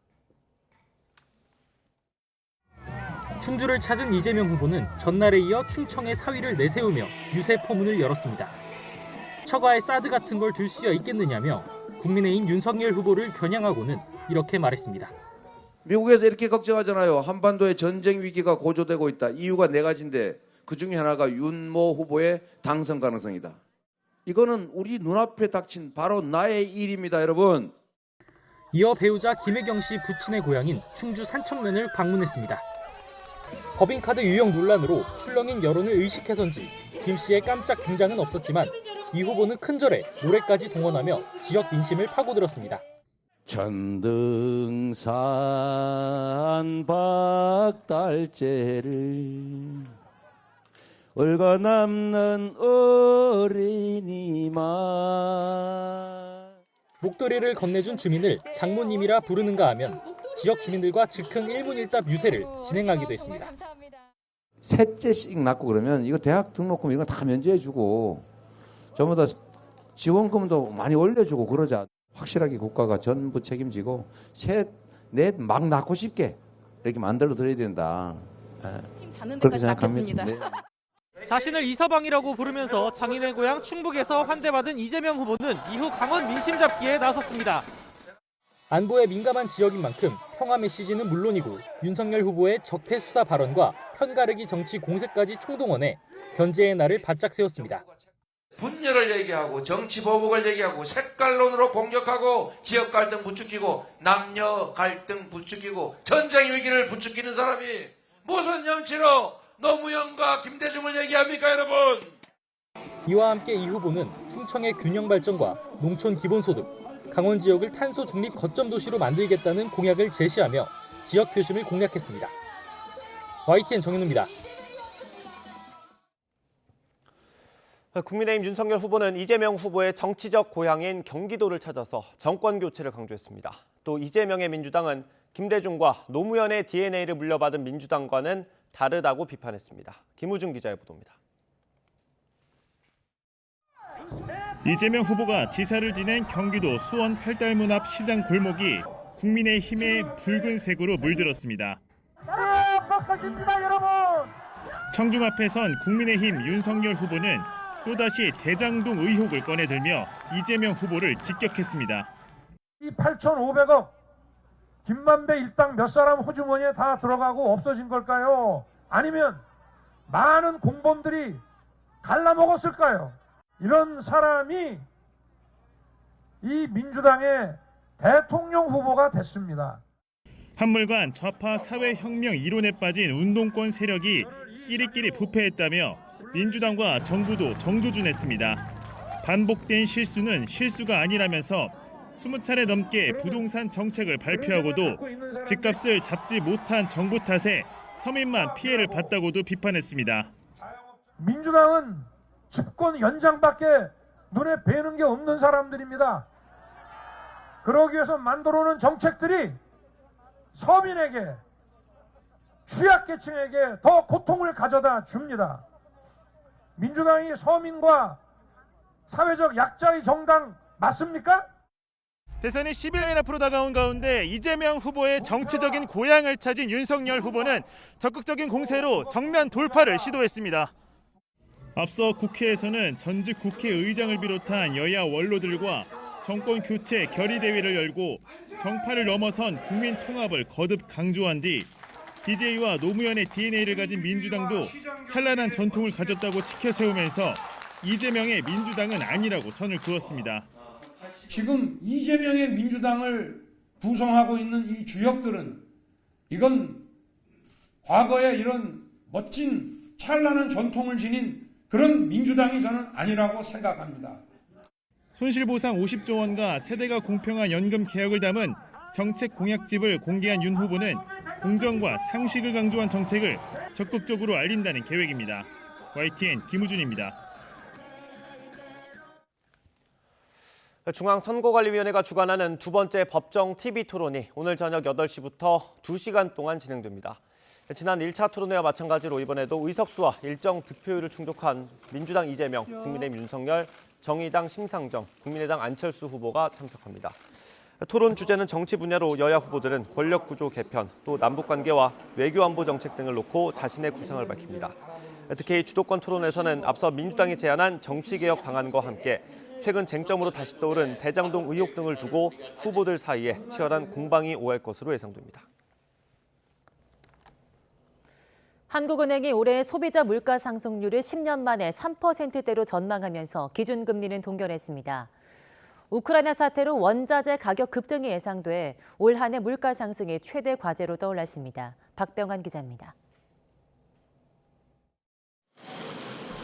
충주를 찾은 이재명 후보는 전날에 이어 충청의 사위를 내세우며 유세 포문을 열었습니다. 처가에 사드 같은 걸 줄 수야 있겠느냐며 국민의힘 윤석열 후보를 겨냥하고는 이렇게 말했습니다. 미국에서 이렇게 걱정하잖아요. 한반도의 전쟁 위기가 고조되고 있다. 이유가 4가지인데 그중에 하나가 윤모 후보의 당선 가능성이다. 이거는 우리 눈앞에 닥친 바로 나의 일입니다, 여러분. 이어 배우자 김혜경 씨 부친의 고향인 충주 산청면을 방문했습니다. 법인카드 유형 논란으로 출렁인 여론을 의식해서인지 김 씨의 깜짝 등장은 없었지만 이 후보는 큰절에 노래까지 동원하며 지역 민심을 파고들었습니다. 천등산 박달재를 올가남는 어린이만. 목도리를 건네준 주민을 장모님이라 부르는가 하면 지역 주민들과 즉흥 1문 1답 유세를 진행하기도 했습니다. 셋째씩 낳고 그러면 이거 대학 등록금 이런 거 다 면제해주고 전부 다 지원금도 많이 올려주고 그러자. 확실하게 국가가 전부 책임지고 셋, 넷 막 낳고 싶게 이렇게 만들어 드려야 된다. 그렇게 생각합니다. 네. 자신을 이서방이라고 부르면서 장인의 고향 충북에서 환대받은 이재명 후보는 이후 강원 민심 잡기에 나섰습니다. 안보에 민감한 지역인 만큼 평화 메시지는 물론이고 윤석열 후보의 적폐 수사 발언과 편가르기 정치 공세까지 총동원해 견제의 날을 바짝 세웠습니다. 분열을 얘기하고 정치 보복을 얘기하고 색깔론으로 공격하고 지역 갈등 부추기고 남녀 갈등 부추기고 전쟁 위기를 부추기는 사람이 무슨 염치로 노무현과 김대중을 얘기합니까, 여러분? 이와 함께 이 후보는 충청의 균형 발전과 농촌 기본소득, 강원 지역을 탄소 중립 거점 도시로 만들겠다는 공약을 제시하며 지역 표심을 공략했습니다. YTN 정현우입니다. 국민의힘 윤석열 후보는 이재명 후보의 정치적 고향인 경기도를 찾아서 정권 교체를 강조했습니다. 또 이재명의 민주당은 김대중과 노무현의 DNA를 물려받은 민주당과는 다르다고 비판했습니다. 김우중 기자의 보도입니다. 이재명 후보가 지사를 지낸 경기도 수원 팔달문 앞 시장 골목이 국민의힘의 붉은색으로 물들었습니다. 청중 앞에 선 국민의힘 윤석열 후보는 또다시 대장동 의혹을 꺼내들며 이재명 후보를 직격했습니다. 이 8,500억 김만배 일당 몇 사람 호주머니에 다 들어가고 없어진 걸까요? 아니면 많은 공범들이 갈라먹었을까요? 이런 사람이 이 민주당의 대통령 후보가 됐습니다. 한물간 좌파 사회혁명 이론에 빠진 운동권 세력이 끼리끼리 부패했다며 민주당과 정부도 정조준했습니다. 반복된 실수는 실수가 아니라면서 20차례 넘게 부동산 정책을 발표하고도 집값을 잡지 못한 정부 탓에 서민만 피해를 봤다고도 비판했습니다. 민주당은 집권 연장밖에 눈에 뵈는 게 없는 사람들입니다. 그러기 위해서 만들어놓은 정책들이 서민에게, 취약계층에게 더 고통을 가져다 줍니다. 민주당이 서민과 사회적 약자의 정당 맞습니까? 대선이 10일이 앞으로 다가온 가운데 이재명 후보의 정치적인 고향을 찾은 윤석열 후보는 적극적인 공세로 정면 돌파를 시도했습니다. 앞서 국회에서는 전직 국회의장을 비롯한 여야 원로들과 정권 교체 결의 대회를 열고 정파를 넘어선 국민 통합을 거듭 강조한 뒤 DJ와 노무현의 DNA를 가진 민주당도 찬란한 전통을 가졌다고 치켜세우면서 이재명의 민주당은 아니라고 선을 그었습니다. 지금 이재명의 민주당을 구성하고 있는 이 주역들은 이건 과거에 이런 멋진 찬란한 전통을 지닌 그런 민주당이 저는 아니라고 생각합니다. 손실보상 50조 원과 세대가 공평한 연금 개혁을 담은 정책 공약집을 공개한 윤 후보는 공정과 상식을 강조한 정책을 적극적으로 알린다는 계획입니다. YTN 김우준입니다. 중앙선거관리위원회가 주관하는 두 번째 법정 TV 토론이 오늘 저녁 8시부터 2시간 동안 진행됩니다. 지난 1차 토론회와 마찬가지로 이번에도 의석수와 일정 득표율을 충족한 민주당 이재명, 국민의힘 윤석열, 정의당 심상정, 국민의당 안철수 후보가 참석합니다. 토론 주제는 정치 분야로 여야 후보들은 권력구조 개편, 또 남북관계와 외교안보 정책 등을 놓고 자신의 구상을 밝힙니다. 특히 주도권 토론에서는 앞서 민주당이 제안한 정치개혁 방안과 함께 최근 쟁점으로 다시 떠오른 대장동 의혹 등을 두고 후보들 사이에 치열한 공방이 오갈 것으로 예상됩니다. 한국은행이 올해 소비자 물가 상승률을 10년 만에 3%대로 전망하면서 기준금리는 동결했습니다. 우크라이나 사태로 원자재 가격 급등이 예상돼 올 한 해 물가 상승이 최대 과제로 떠올랐습니다. 박병환 기자입니다.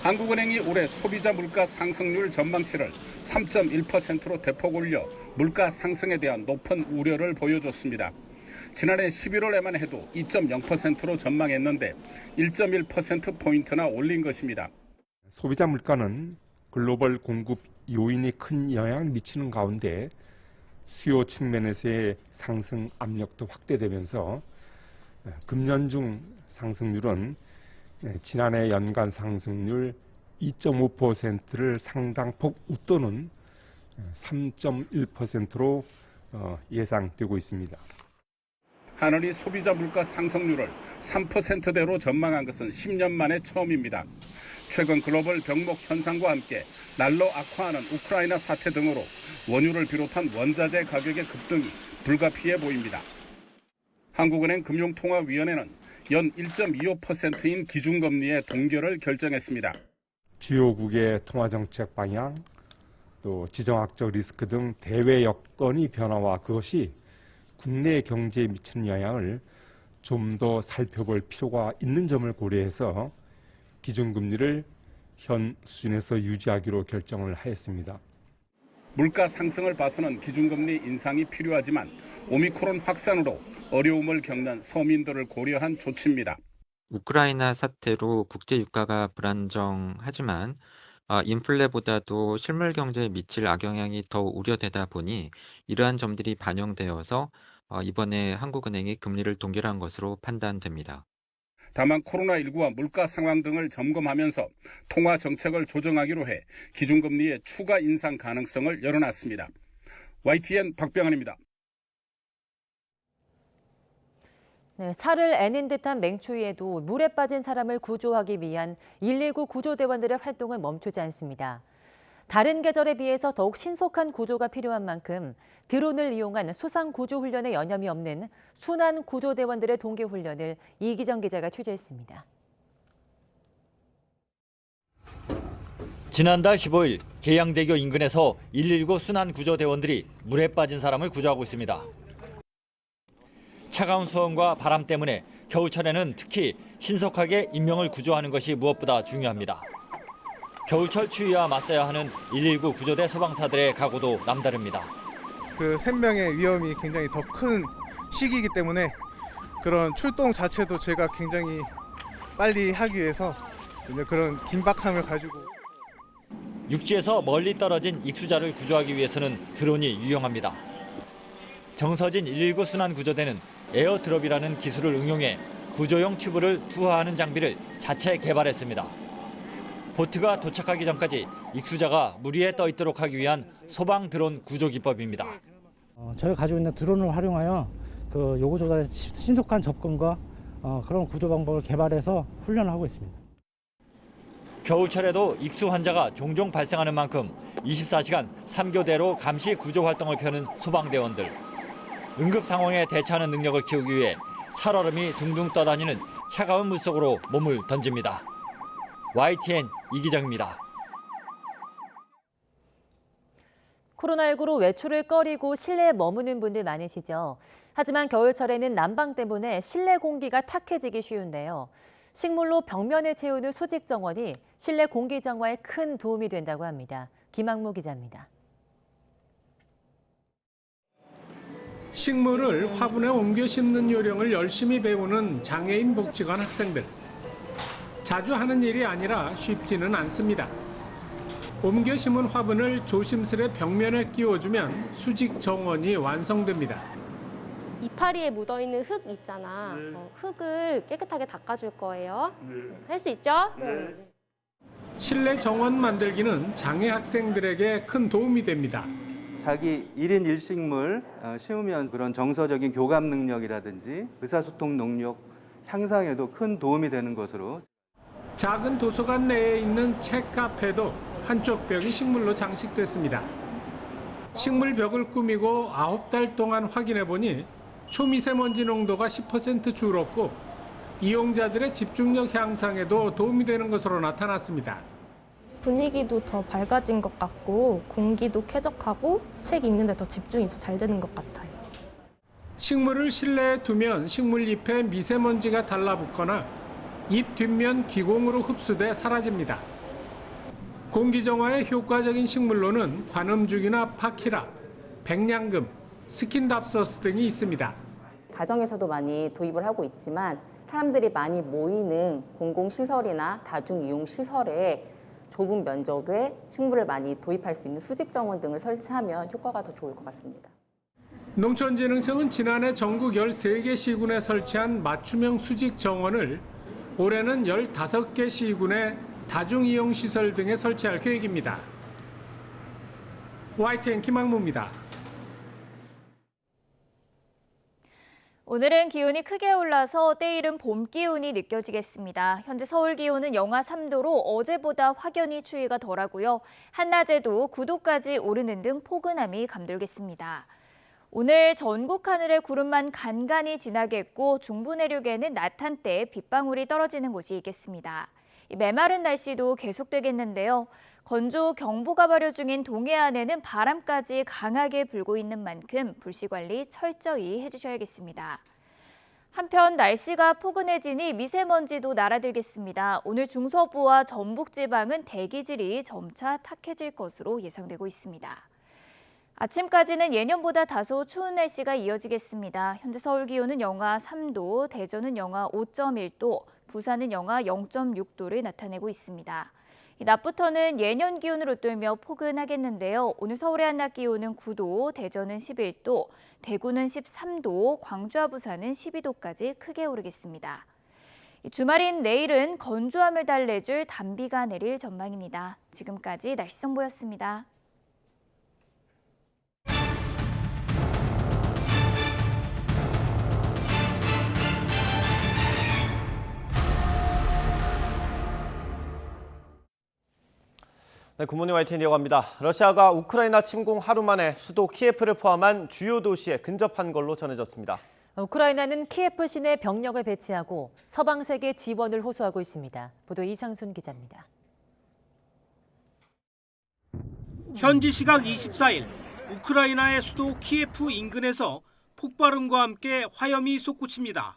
한국은행이 올해 소비자 물가 상승률 전망치를 3.1%로 대폭 올려 물가 상승에 대한 높은 우려를 보여줬습니다. 지난해 11월에만 해도 2.0%로 전망했는데 1.1%포인트나 올린 것입니다. 소비자 물가는 글로벌 공급 요인이 큰 영향을 미치는 가운데 수요 측면에서의 상승 압력도 확대되면서 금년 중 상승률은 지난해 연간 상승률 2.5%를 상당폭 웃도는 3.1%로 예상되고 있습니다. 한은이 소비자 물가 상승률을 3%대로 전망한 것은 10년 만에 처음입니다. 최근 글로벌 병목 현상과 함께 날로 악화하는 우크라이나 사태 등으로 원유를 비롯한 원자재 가격의 급등이 불가피해 보입니다. 한국은행 금융통화위원회는 연 1.25%인 기준금리의 동결을 결정했습니다. 주요국의 통화정책 방향, 또 지정학적 리스크 등 대외 여건의 변화와 그것이 국내 경제에 미치는 영향을 좀 더 살펴볼 필요가 있는 점을 고려해서 기준금리를 현 수준에서 유지하기로 결정을 하였습니다. 물가 상승을 봐서는 기준금리 인상이 필요하지만 오미크론 확산으로 어려움을 겪는 서민들을 고려한 조치입니다. 우크라이나 사태로 국제 유가가 불안정하지만 인플레보다도 실물 경제에 미칠 악영향이 더 우려되다 보니 이러한 점들이 반영되어서 이번에 한국은행이 금리를 동결한 것으로 판단됩니다. 다만 코로나19와 물가 상황 등을 점검하면서 통화 정책을 조정하기로 해 기준금리의 추가 인상 가능성을 열어놨습니다. YTN 박병환입니다. 네, 살을 애는 듯한 맹추위에도 물에 빠진 사람을 구조하기 위한 119 구조대원들의 활동은 멈추지 않습니다. 다른 계절에 비해서 더욱 신속한 구조가 필요한 만큼 드론을 이용한 수상 구조 훈련에 여념이 없는 순환 구조대원들의 동계 훈련을 이기정 기자가 취재했습니다. 지난달 15일 계양대교 인근에서 119 순환 구조대원들이 물에 빠진 사람을 구조하고 있습니다. 차가운 수온과 바람 때문에 겨울철에는 특히 신속하게 인명을 구조하는 것이 무엇보다 중요합니다. 겨울철 추위와 맞서야 하는 119 구조대 소방사들의 각오도 남다릅니다. 그 생명의 위험이 굉장히 더 큰 시기이기 때문에 그런 출동 자체도 제가 굉장히 빨리 하기 위해서 이제 그런 긴박함을 가지고 육지에서 멀리 떨어진 익수자를 구조하기 위해서는 드론이 유용합니다. 정서진 119 순환구조대는 에어드롭이라는 기술을 응용해 구조용 튜브를 투하하는 장비를 자체 개발했습니다. 보트가 도착하기 전까지 익수자가 물 위에 떠 있도록 하기 위한 소방 드론 구조 기법입니다. 저희가 가지고 있는 드론을 활용하여 그 요구조달의 신속한 접근과 그런 구조 방법을 개발해서 훈련을 하고 있습니다. 겨울철에도 익수 환자가 종종 발생하는 만큼 24시간 3교대로 감시 구조 활동을 펴는 소방대원들. 응급 상황에 대처하는 능력을 키우기 위해 살얼음이 둥둥 떠다니는 차가운 물속으로 몸을 던집니다. YTN 이기정입니다. 코로나19로 외출을 꺼리고 실내에 머무는 분들 많으시죠. 하지만 겨울철에는 난방 때문에 실내 공기가 탁해지기 쉬운데요. 식물로 벽면을 채우는 수직 정원이 실내 공기 정화에 큰 도움이 된다고 합니다. 김학무 기자입니다. 식물을 화분에 옮겨 심는 요령을 열심히 배우는 장애인 복지관 학생들. 자주 하는 일이 아니라 쉽지는 않습니다. 옮겨 심은 화분을 조심스레 벽면에 끼워주면 수직 정원이 완성됩니다. 이파리에 묻어있는 흙 있잖아. 흙을 깨끗하게 닦아줄 거예요. 할 수 있죠? 실내 정원 만들기는 장애 학생들에게 큰 도움이 됩니다. 자기 1인 1식물 심으면 그런 정서적인 교감 능력이라든지 의사소통 능력 향상에도 큰 도움이 되는 것으로. 작은 도서관 내에 있는 책 카페도 한쪽 벽이 식물로 장식됐습니다. 식물 벽을 꾸미고 9달 동안 확인해 보니 초미세먼지 농도가 10% 줄었고 이용자들의 집중력 향상에도 도움이 되는 것으로 나타났습니다. 분위기도 더 밝아진 것 같고 공기도 쾌적하고 책 읽는 데 더 집중이 잘 되는 것 같아요. 식물을 실내에 두면 식물잎에 미세먼지가 달라붙거나 잎 뒷면 기공으로 흡수돼 사라집니다. 공기정화에 효과적인 식물로는 관음죽이나 파키라, 백냥금, 스킨답서스 등이 있습니다. 가정에서도 많이 도입을 하고 있지만 사람들이 많이 모이는 공공시설이나 다중이용시설에 좁은 면적에 식물을 많이 도입할 수 있는 수직정원 등을 설치하면 효과가 더 좋을 것 같습니다. 농촌진흥청은 지난해 전국 13개 시군에 설치한 맞춤형 수직정원을 올해는 15개 시군에 다중이용시설 등에 설치할 계획입니다. YTN 김학무입니다. 오늘은 기온이 크게 올라서 때이른 봄 기온이 느껴지겠습니다. 현재 서울 기온은 영하 3도로 어제보다 확연히 추위가 덜하고요. 한낮에도 9도까지 오르는 등 포근함이 감돌겠습니다. 오늘 전국 하늘에 구름만 간간히 지나겠고 중부 내륙에는 낮 한때 빗방울이 떨어지는 곳이 있겠습니다. 메마른 날씨도 계속되겠는데요. 건조 경보가 발효 중인 동해안에는 바람까지 강하게 불고 있는 만큼 불씨 관리 철저히 해주셔야겠습니다. 한편 날씨가 포근해지니 미세먼지도 날아들겠습니다. 오늘 중서부와 전북지방은 대기질이 점차 탁해질 것으로 예상되고 있습니다. 아침까지는 예년보다 다소 추운 날씨가 이어지겠습니다. 현재 서울 기온은 영하 3도, 대전은 영하 5.1도, 부산은 영하 0.6도를 나타내고 있습니다. 낮부터는 예년 기온을 웃돌며 포근하겠는데요. 오늘 서울의 한낮 기온은 9도, 대전은 11도, 대구는 13도, 광주와 부산은 12도까지 크게 오르겠습니다. 주말인 내일은 건조함을 달래줄 단비가 내릴 전망입니다. 지금까지 날씨 정보였습니다. 네, 굿모닝 YTN 이어갑니다. 러시아가 우크라이나 침공 하루 만에 수도 키예프를 포함한 주요 도시에 근접한 걸로 전해졌습니다. 우크라이나는 키예프 시내 병력을 배치하고 서방 세계 지원을 호소하고 있습니다. 보도 이상순 기자입니다. 현지 시각 24일 우크라이나의 수도 키예프 인근에서 폭발음과 함께 화염이 솟구칩니다.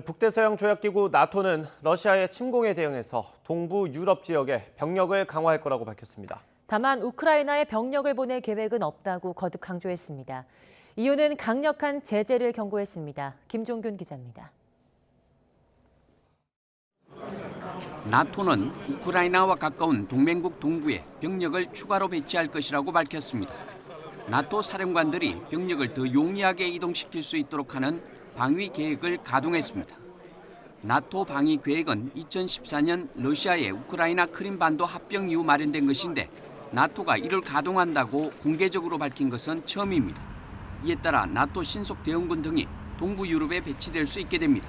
북대서양 조약기구 나토는 러시아의 침공에 대응해서 동부 유럽 지역에 병력을 강화할 거라고 밝혔습니다. 다만 우크라이나에 병력을 보낼 계획은 없다고 거듭 강조했습니다. 이유는 강력한 제재를 경고했습니다. 김종균 기자입니다. 나토는 우크라이나와 가까운 동맹국 동부에 병력을 추가로 배치할 것이라고 밝혔습니다. 나토 사령관들이 병력을 더 용이하게 이동시킬 수 있도록 하는 방위 계획을 가동했습니다. 나토 방위 계획은 2014년 러시아의 우크라이나 크림반도 합병 이후 마련된 것인데 나토가 이를 가동한다고 공개적으로 밝힌 것은 처음입니다. 이에 따라 나토 신속 대응군 등이 동부 유럽에 배치될 수 있게 됩니다.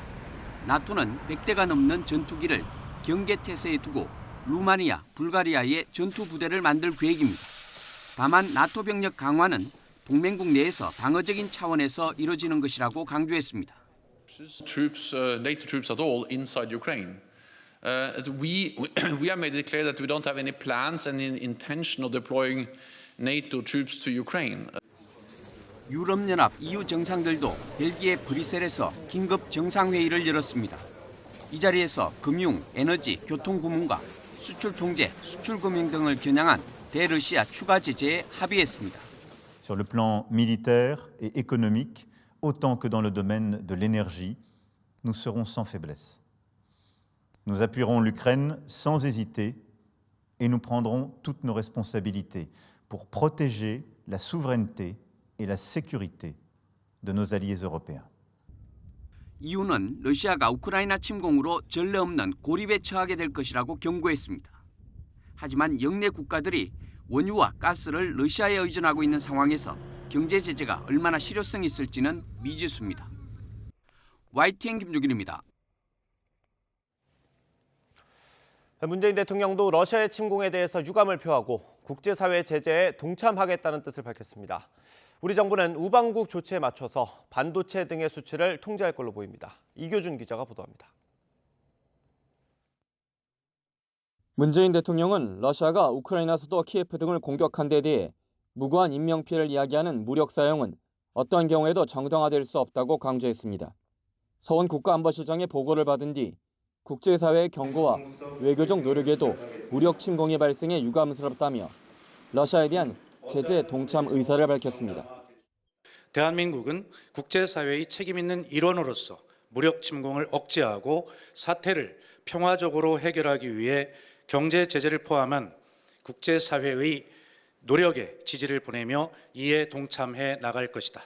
나토는 100대가 넘는 전투기를 경계태세에 두고 루마니아, 불가리아에 전투 부대를 만들 계획입니다. 다만 나토 병력 강화는 동맹국 내에서 방어적인 차원에서 이루어지는 것이라고 강조했습니다. NATO troops at all inside Ukraine. We have made it clear that we don't have any plans and intention of deploying NATO troops to Ukraine. 유럽연합 EU 정상들도 벨기에 브뤼셀에서 긴급 정상회의를 열었습니다. 이 자리에서 금융, 에너지, 교통 부문과 수출 통제, 수출 금융 등을 겨냥한 대러시아 추가 제재에 합의했습니다. Sur le plan militaire et économique, autant que dans le domaine de l'énergie, nous serons sans faiblesse. Nous appuierons l'Ukraine sans hésiter et nous prendrons toutes nos responsabilités pour protéger la souveraineté et la sécurité de nos alliés européens. EU는 러시아가 우크라이나 침공으로 전례 없는 고립에 처하게 될 것이라고 경고했습니다. 하지만 영내 국가들이 원유와 가스를 러시아에 의존하고 있는 상황에서 경제 제재가 얼마나 실효성이 있을지는 미지수입니다. YTN 김주길입니다. 문재인 대통령도 러시아의 침공에 대해서 유감을 표하고 국제사회 제재에 동참하겠다는 뜻을 밝혔습니다. 우리 정부는 우방국 조치에 맞춰서 반도체 등의 수출을 통제할 걸로 보입니다. 이교준 기자가 보도합니다. 문재인 대통령은 러시아가 우크라이나 수도 키예프 등을 공격한 데 대해 무고한 인명피해를 이야기하는 무력 사용은 어떤 경우에도 정당화될 수 없다고 강조했습니다. 서원 국가안보실장의 보고를 받은 뒤 국제사회의 경고와 외교적 노력에도 무력 침공이 발생해 유감스럽다며 러시아에 대한 제재 동참 의사를 밝혔습니다. 대한민국은 국제사회의 책임 있는 일원으로서 무력 침공을 억제하고 사태를 평화적으로 해결하기 위해 경제 제재를 포함한 국제사회의 노력에 지지를 보내며 이에 동참해 나갈 것이다.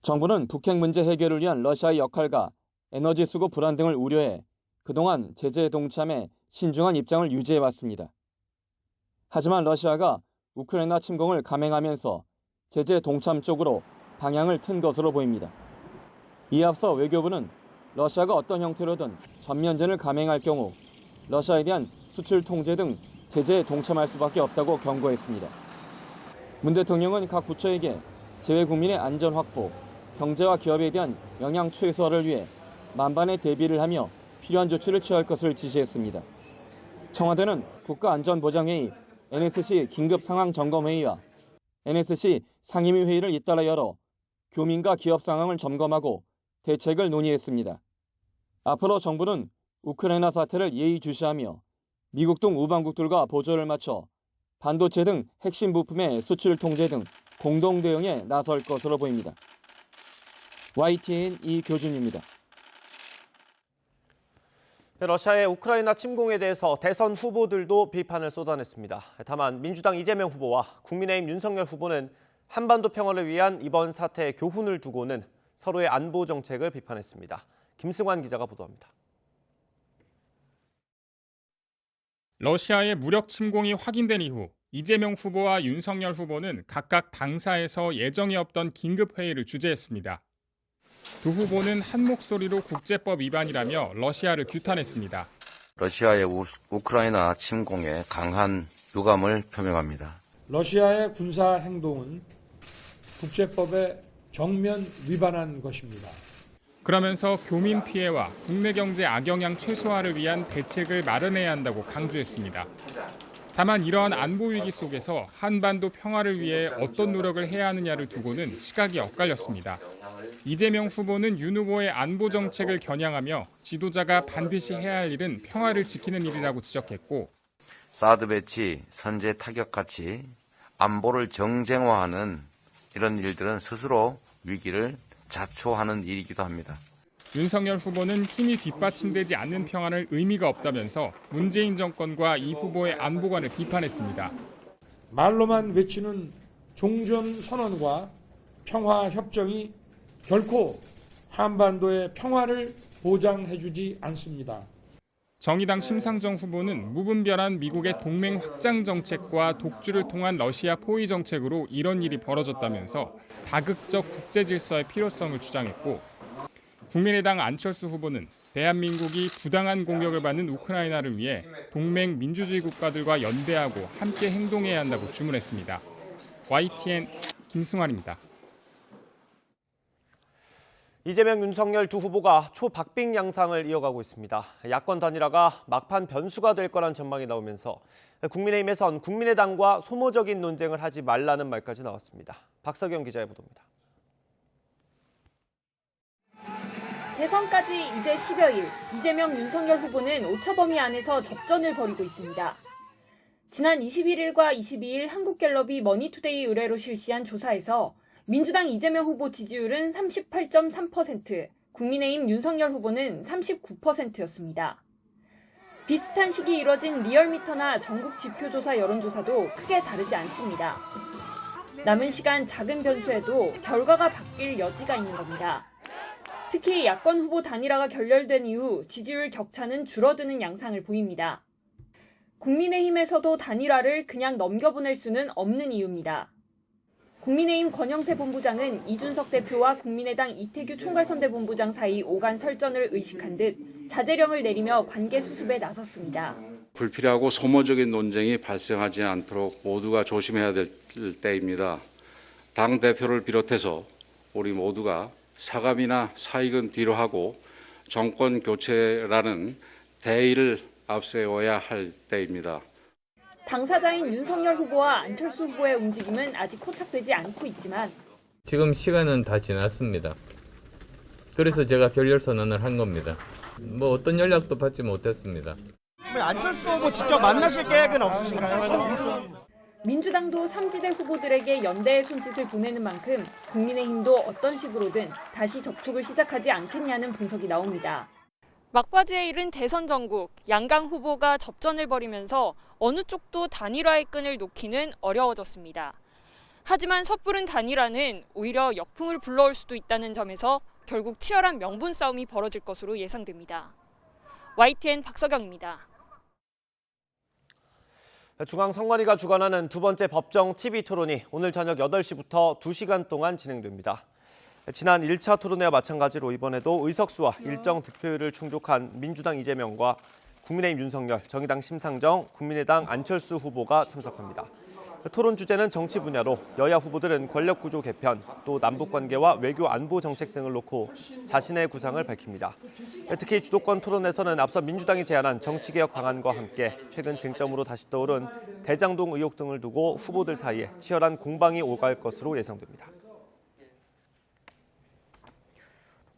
정부는 북핵 문제 해결을 위한 러시아의 역할과 에너지 수급 불안 등을 우려해 그동안 제재에 동참해 신중한 입장을 유지해왔습니다. 하지만 러시아가 우크라이나 침공을 감행하면서 제재 동참 쪽으로 방향을 튼 것으로 보입니다. 이에 앞서 외교부는 러시아가 어떤 형태로든 전면전을 감행할 경우 러시아에 대한 수출 통제 등 제재에 동참할 수밖에 없다고 경고했습니다. 문 대통령은 각 부처에게 재외 국민의 안전 확보, 경제와 기업에 대한 영향 최소화를 위해 만반의 대비를 하며 필요한 조치를 취할 것을 지시했습니다. 청와대는 국가안전보장회의 NSC 긴급상황점검회의와 NSC 상임위 회의를 잇따라 열어 교민과 기업 상황을 점검하고 대책을 논의했습니다. 앞으로 정부는 우크라이나 사태를 예의주시하며 미국 등 우방국들과 보조를 맞춰 반도체 등 핵심 부품의 수출 통제 등 공동 대응에 나설 것으로 보입니다. YTN 이교준입니다. 러시아의 우크라이나 침공에 대해서 대선 후보들도 비판을 쏟아냈습니다. 다만 민주당 이재명 후보와 국민의힘 윤석열 후보는 한반도 평화를 위한 이번 사태의 교훈을 두고는 서로의 안보 정책을 비판했습니다. 김승환 기자가 보도합니다. 러시아의 무력 침공이 확인된 이후 이재명 후보와 윤석열 후보는 각각 당사에서 예정이 없던 긴급회의를 주재했습니다. 두 후보는 한 목소리로 국제법 위반이라며 러시아를 규탄했습니다. 러시아의 우크라이나 침공에 강한 유감을 표명합니다. 러시아의 군사 행동은 국제법에 정면 위반한 것입니다. 그러면서 교민 피해와 국내 경제 악영향 최소화를 위한 대책을 마련해야 한다고 강조했습니다. 다만 이러한 안보 위기 속에서 한반도 평화를 위해 어떤 노력을 해야 하느냐를 두고는 시각이 엇갈렸습니다. 이재명 후보는 윤 후보의 안보 정책을 겨냥하며 지도자가 반드시 해야 할 일은 평화를 지키는 일이라고 지적했고 사드 배치, 선제 타격같이 안보를 정쟁화하는 이런 일들은 스스로 위기를 자초하는 일이기도 합니다. 윤석열 후보는 힘이 뒷받침되지 않는 평화는 의미가 없다면서 문재인 정권과 이 후보의 안보관을 비판했습니다. 말로만 외치는 종전 선언과 평화 협정이 결코 한반도의 평화를 보장해주지 않습니다. 정의당 심상정 후보는 무분별한 미국의 동맹 확장 정책과 독주를 통한 러시아 포위 정책으로 이런 일이 벌어졌다면서 다극적 국제 질서의 필요성을 주장했고 국민의당 안철수 후보는 대한민국이 부당한 공격을 받는 우크라이나를 위해 동맹 민주주의 국가들과 연대하고 함께 행동해야 한다고 주문했습니다. YTN 김승환입니다. 이재명, 윤석열 두 후보가 초박빙 양상을 이어가고 있습니다. 야권 단일화가 막판 변수가 될 거란 전망이 나오면서 국민의힘에선 국민의당과 소모적인 논쟁을 하지 말라는 말까지 나왔습니다. 박석영 기자의 보도입니다. 대선까지 이제 10여일, 이재명, 윤석열 후보는 오차 범위 안에서 접전을 벌이고 있습니다. 지난 21일과 22일 한국갤럽이 머니투데이 의뢰로 실시한 조사에서 민주당 이재명 후보 지지율은 38.3%, 국민의힘 윤석열 후보는 39%였습니다. 비슷한 시기 이뤄진 리얼미터나 전국 지표조사 여론조사도 크게 다르지 않습니다. 남은 시간 작은 변수에도 결과가 바뀔 여지가 있는 겁니다. 특히 야권 후보 단일화가 결렬된 이후 지지율 격차는 줄어드는 양상을 보입니다. 국민의힘에서도 단일화를 그냥 넘겨보낼 수는 없는 이유입니다. 국민의힘 권영세 본부장은 이준석 대표와 국민의당 이태규 총괄선대본부장 사이 오간 설전을 의식한 듯 자제령을 내리며 관계 수습에 나섰습니다. 불필요하고 소모적인 논쟁이 발생하지 않도록 모두가 조심해야 될 때입니다. 당대표를 비롯해서 우리 모두가 사감이나 사익은 뒤로 하고 정권 교체라는 대의를 앞세워야 할 때입니다. 당사자인 윤석열 후보와 안철수 후보의 움직임은 아직 포착되지 않고 있지만 지금 시간은 다 지났습니다. 그래서 제가 결렬 선언을 한 겁니다. 뭐 어떤 연락도 받지 못했습니다. 안철수 후보 직접 만나실 계획은 없으신가요? 민주당도 삼지대 후보들에게 연대의 손짓을 보내는 만큼 국민의힘도 어떤 식으로든 다시 접촉을 시작하지 않겠냐는 분석이 나옵니다. 막바지에 이른 대선 전국, 양강 후보가 접전을 벌이면서 어느 쪽도 단일화의 끈을 놓기는 어려워졌습니다. 하지만 섣부른 단일화는 오히려 역풍을 불러올 수도 있다는 점에서 결국 치열한 명분 싸움이 벌어질 것으로 예상됩니다. YTN 박석영입니다. 중앙선관위가 주관하는 두 번째 법정 TV 토론이 오늘 저녁 8시부터 2시간 동안 진행됩니다. 지난 1차 토론회와 마찬가지로 이번에도 의석수와 일정 득표율을 충족한 민주당 이재명과 국민의힘 윤석열, 정의당 심상정, 국민의당 안철수 후보가 참석합니다. 토론 주제는 정치 분야로 여야 후보들은 권력구조 개편, 또 남북관계와 외교 안보 정책 등을 놓고 자신의 구상을 밝힙니다. 특히 주도권 토론에서는 앞서 민주당이 제안한 정치개혁 방안과 함께 최근 쟁점으로 다시 떠오른 대장동 의혹 등을 두고 후보들 사이에 치열한 공방이 오갈 것으로 예상됩니다.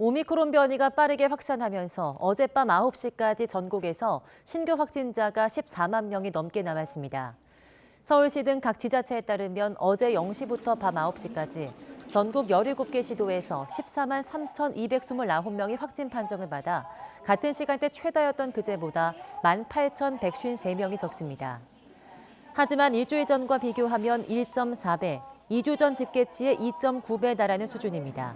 오미크론 변이가 빠르게 확산하면서 어젯밤 9시까지 전국에서 신규 확진자가 14만 명이 넘게 나왔습니다. 서울시 등 각 지자체에 따르면 어제 0시부터 밤 9시까지 전국 17개 시도에서 14만 3,229명이 확진 판정을 받아 같은 시간대 최다였던 그제보다 18,153명이 적습니다. 하지만 일주일 전과 비교하면 1.4배, 2주 전 집계치의 2.9배에 달하는 수준입니다.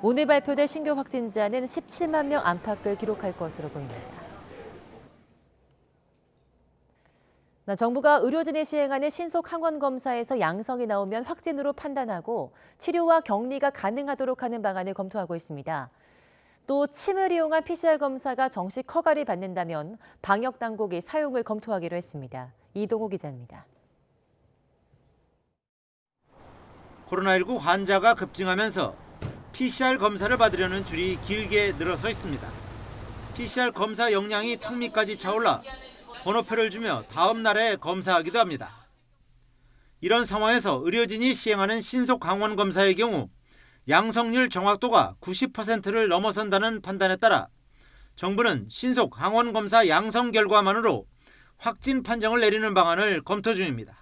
오늘 발표될 신규 확진자는 17만 명 안팎을 기록할 것으로 보입니다. 정부가 의료진이 시행하는 신속 항원 검사에서 양성이 나오면 확진으로 판단하고 치료와 격리가 가능하도록 하는 방안을 검토하고 있습니다. 또 침을 이용한 PCR 검사가 정식 허가를 받는다면 방역 당국이 사용을 검토하기로 했습니다. 이동호 기자입니다. 코로나19 환자가 급증하면서 PCR 검사를 받으려는 줄이 길게 늘어서 있습니다. PCR 검사 용량이 턱 밑까지 차올라 번호표를 주며 다음 날에 검사하기도 합니다. 이런 상황에서 의료진이 시행하는 신속 항원 검사의 경우 양성률 정확도가 90%를 넘어선다는 판단에 따라 정부는 신속 항원검사 양성 결과만으로 확진 판정을 내리는 방안을 검토 중입니다.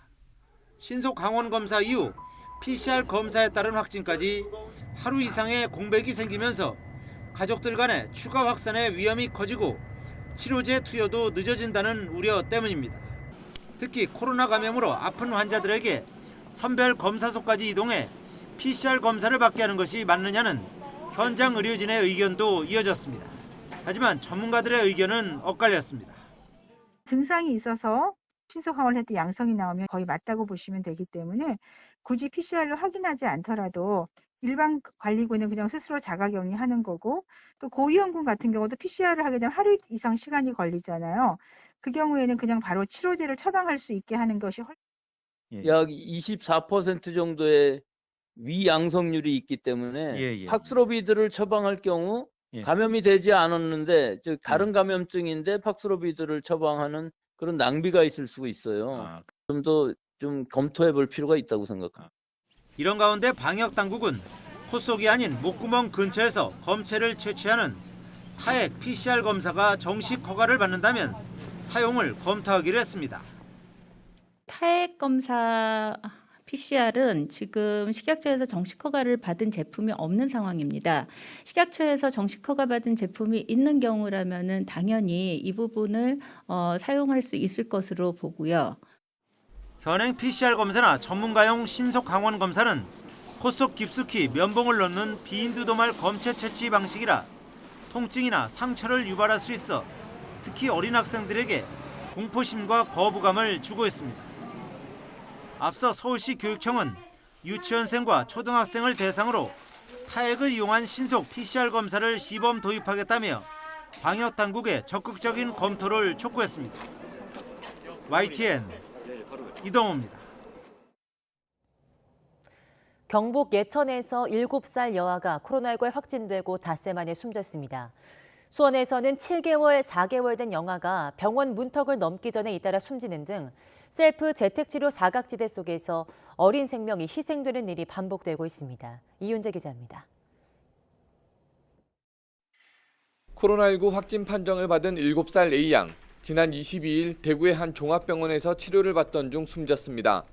신속 항원검사 이후 PCR 검사에 따른 확진까지 하루 이상의 공백이 생기면서 가족들 간의 추가 확산의 위험이 커지고 치료제 투여도 늦어진다는 우려 때문입니다. 특히 코로나 감염으로 아픈 환자들에게 선별 검사소까지 이동해 PCR 검사를 받게 하는 것이 맞느냐는 현장 의료진의 의견도 이어졌습니다. 하지만 전문가들의 의견은 엇갈렸습니다. 증상이 있어서 신속 항원을 해도 양성이 나오면 거의 맞다고 보시면 되기 때문에 굳이 PCR로 확인하지 않더라도 일반 관리군은 그냥 스스로 자가격리하는 거고, 또 고위험군 같은 경우도 PCR을 하게 되면 하루 이상 시간이 걸리잖아요. 그 경우에는 그냥 바로 치료제를 처방할 수 있게 하는 것이 약 24% 정도의 위양성률이 있기 때문에 팍스로비드를 처방할 경우 감염이 되지 않았는데, 즉 다른 감염증인데 팍스로비드를 처방하는 그런 낭비가 있을 수 있어요. 좀 더 좀 검토해 볼 필요가 있다고 생각합니다. 이런 가운데 방역 당국은 코 속이 아닌 목구멍 근처에서 검체를 채취하는 타액 PCR 검사가 정식 허가를 받는다면 사용을 검토하기로 했습니다. 타액 검사 PCR은 지금 식약처에서 정식 허가를 받은 제품이 없는 상황입니다. 식약처에서 정식 허가 받은 제품이 있는 경우라면은 당연히 이 부분을 사용할 수 있을 것으로 보고요. 현행 PCR 검사나 전문가용 신속 항원 검사는 코 속 깊숙이 면봉을 넣는 비인두도말 검체 채취 방식이라 통증이나 상처를 유발할 수 있어 특히 어린 학생들에게 공포심과 거부감을 주고 있습니다. 앞서 서울시 교육청은 유치원생과 초등학생을 대상으로 타액을 이용한 신속 PCR 검사를 시범 도입하겠다며 방역 당국의 적극적인 검토를 촉구했습니다. YTN 이동호입니다. 경북 예천에서 7살 여아가 코로나19에 확진되고 닷새 만에 숨졌습니다. 수원에서는 7개월, 4개월 된 영아가 병원 문턱을 넘기 전에 잇따라 숨지는 등 셀프 재택치료 사각지대 속에서 어린 생명이 희생되는 일이 반복되고 있습니다. 이윤재 기자입니다. 코로나19 확진 판정을 받은 7살 A양. 지난 22일 대구의 한 종합병원에서 치료를 받던 중 숨졌습니다.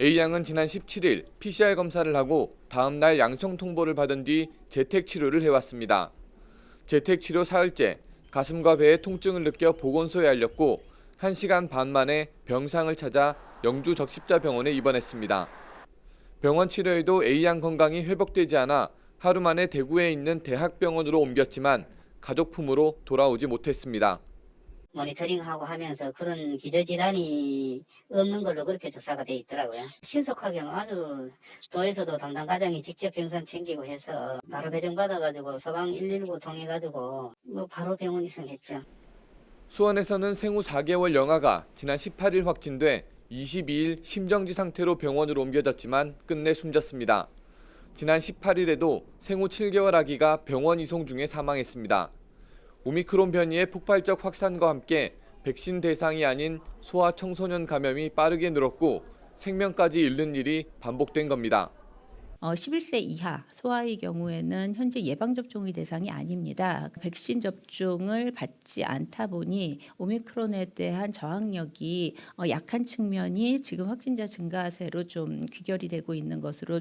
A양은 지난 17일 PCR 검사를 하고 다음 날 양성 통보를 받은 뒤 재택치료를 해왔습니다. 재택치료 사흘째 가슴과 배에 통증을 느껴 보건소에 알렸고 1시간 반 만에 병상을 찾아 영주 적십자병원에 입원했습니다. 병원 치료에도 A양 건강이 회복되지 않아 하루 만에 대구에 있는 대학병원으로 옮겼지만 가족품으로 돌아오지 못했습니다. 모니터링하고 하면서 그런 기저질환이 없는 걸로 그렇게 조사가 돼 있더라고요. 신속하게 아주 도에서도 담당 과장이 직접 병상 챙기고 해서 바로 배정받아가지고 소방 119 통해가지고 바로 병원 이송했죠. 수원에서는 생후 4개월 영아가 지난 18일 확진돼 22일 심정지 상태로 병원으로 옮겨졌지만 끝내 숨졌습니다. 지난 18일에도 생후 7개월 아기가 병원 이송 중에 사망했습니다. 오미크론 변이의 폭발적 확산과 함께 백신 대상이 아닌 소아 청소년 감염이 빠르게 늘었고 생명까지 잃는 일이 반복된 겁니다. 11세 이하 소아의 경우에는 현재 예방접종의 대상이 아닙니다. 백신 접종을 받지 않다 보니 오미크론에 대한 저항력이 약한 측면이 지금 확진자 증가세로 좀 귀결이 되고 있는 것으로.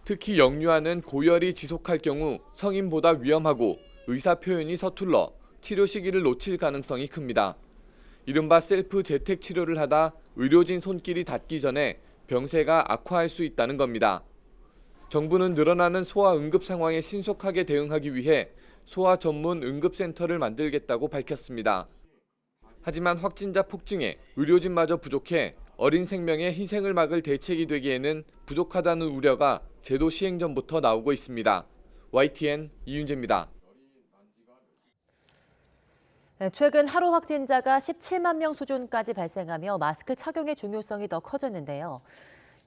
특히 영유아는 고열이 지속할 경우 성인보다 위험하고 의사 표현이 서툴러 치료 시기를 놓칠 가능성이 큽니다. 이른바 셀프 재택 치료를 하다 의료진 손길이 닿기 전에 병세가 악화할 수 있다는 겁니다. 정부는 늘어나는 소아 응급 상황에 신속하게 대응하기 위해 소아 전문 응급센터를 만들겠다고 밝혔습니다. 하지만 확진자 폭증에 의료진마저 부족해 어린 생명의 희생을 막을 대책이 되기에는 부족하다는 우려가 제도 시행 전부터 나오고 있습니다. YTN 이윤재입니다. 최근 하루 확진자가 17만 명 수준까지 발생하며 마스크 착용의 중요성이 더 커졌는데요.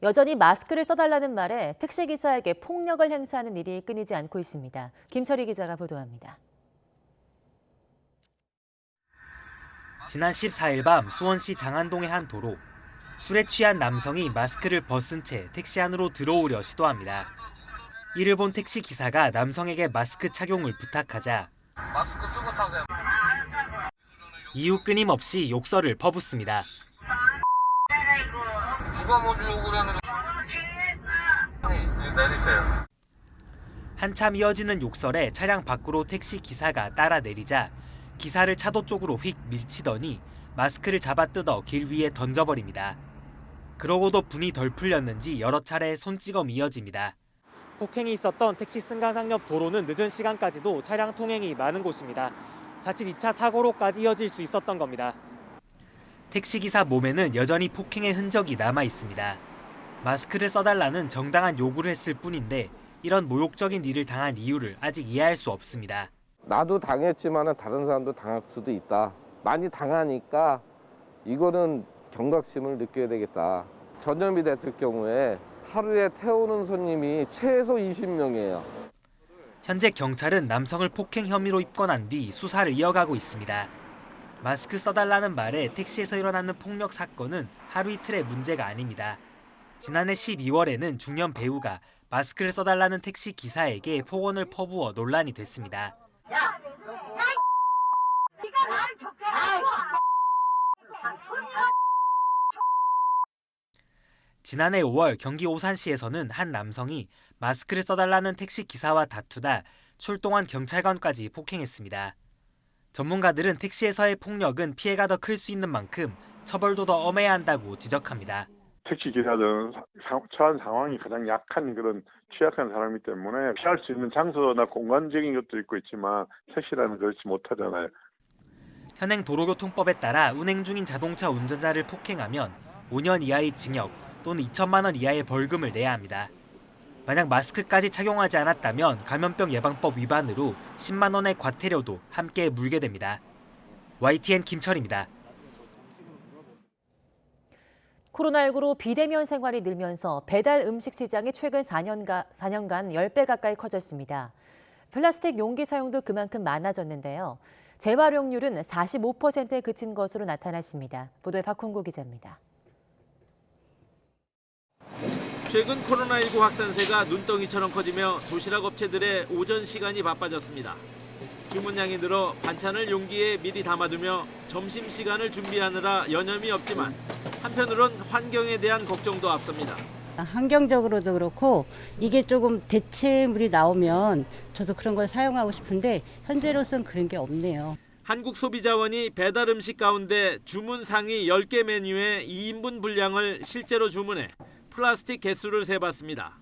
여전히 마스크를 써달라는 말에 택시기사에게 폭력을 행사하는 일이 끊이지 않고 있습니다. 김철희 기자가 보도합니다. 지난 14일 밤 수원시 장안동의 한 도로. 술에 취한 남성이 마스크를 벗은 채 택시 안으로 들어오려 시도합니다. 이를 본 택시 기사가 남성에게 마스크 착용을 부탁하자 마스크 쓰고 타세요. 이후 끊임없이 욕설을 퍼붓습니다. 누가 먼저 욕을 하는 내리세요. 한참 이어지는 욕설에 차량 밖으로 택시 기사가 따라 내리자 기사를 차도 쪽으로 휙 밀치더니 마스크를 잡아 뜯어 길 위에 던져버립니다. 그러고도 분이 덜 풀렸는지 여러 차례 손찌검이 이어집니다. 폭행이 있었던 택시 승강장 옆 도로는 늦은 시간까지도 차량 통행이 많은 곳입니다. 자칫 2차 사고로까지 이어질 수 있었던 겁니다. 택시기사 몸에는 여전히 폭행의 흔적이 남아 있습니다. 마스크를 써달라는 정당한 요구를 했을 뿐인데 이런 모욕적인 일을 당한 이유를 아직 이해할 수 없습니다. 나도 당했지만 다른 사람도 당할 수도 있다. 많이 당하니까 이거는 경각심을 느껴야 되겠다. 전염이 됐을 경우에 하루에 태우는 손님이 최소 20명이에요. 현재 경찰은 남성을 폭행 혐의로 입건한 뒤 수사를 이어가고 있습니다. 마스크 써달라는 말에 택시에서 일어나는 폭력 사건은 하루 이틀의 문제가 아닙니다. 지난해 12월에는 중년 배우가 마스크를 써달라는 택시 기사에게 폭언을 퍼부어 논란이 됐습니다. 야, 네가 말을 좋게 하고. 지난해 5월 경기 오산시에서는 한 남성이 마스크를 써달라는 택시 기사와 다투다 출동한 경찰관까지 폭행했습니다. 전문가들은 택시에서의 폭력은 피해가 더 클 수 있는 만큼 처벌도 더 엄해야 한다고 지적합니다. 택시 기사들은 처한 상황이 가장 약한 그런 취약한 사람이기 때문에 피할 수 있는 장소나 공간적인 것도 있고 있지만 택시라는 그렇지 못하잖아요. 현행 도로교통법에 따라 운행 중인 자동차 운전자를 폭행하면 5년 이하의 징역 또는 2천만 원 이하의 벌금을 내야 합니다. 만약 마스크까지 착용하지 않았다면 감염병 예방법 위반으로 10만 원의 과태료도 함께 물게 됩니다. YTN 김철입니다. 코로나19로 비대면 생활이 늘면서 배달 음식 시장이 최근 4년간 10배 가까이 커졌습니다. 플라스틱 용기 사용도 그만큼 많아졌는데요. 재활용률은 45%에 그친 것으로 나타났습니다. 보도에 박홍구 기자입니다. 최근 코로나19 확산세가 눈덩이처럼 커지며 도시락 업체들의 오전 시간이 바빠졌습니다. 주문량이 늘어 반찬을 용기에 미리 담아두며 점심시간을 준비하느라 여념이 없지만 한편으론 환경에 대한 걱정도 앞섭니다. 환경적으로도 그렇고 이게 조금 대체물이 나오면 저도 그런 걸 사용하고 싶은데 현재로선 그런 게 없네요. 한국소비자원이 배달 음식 가운데 주문 상위 10개 메뉴의 2인분 분량을 실제로 주문해 플라스틱 개수를 세봤습니다.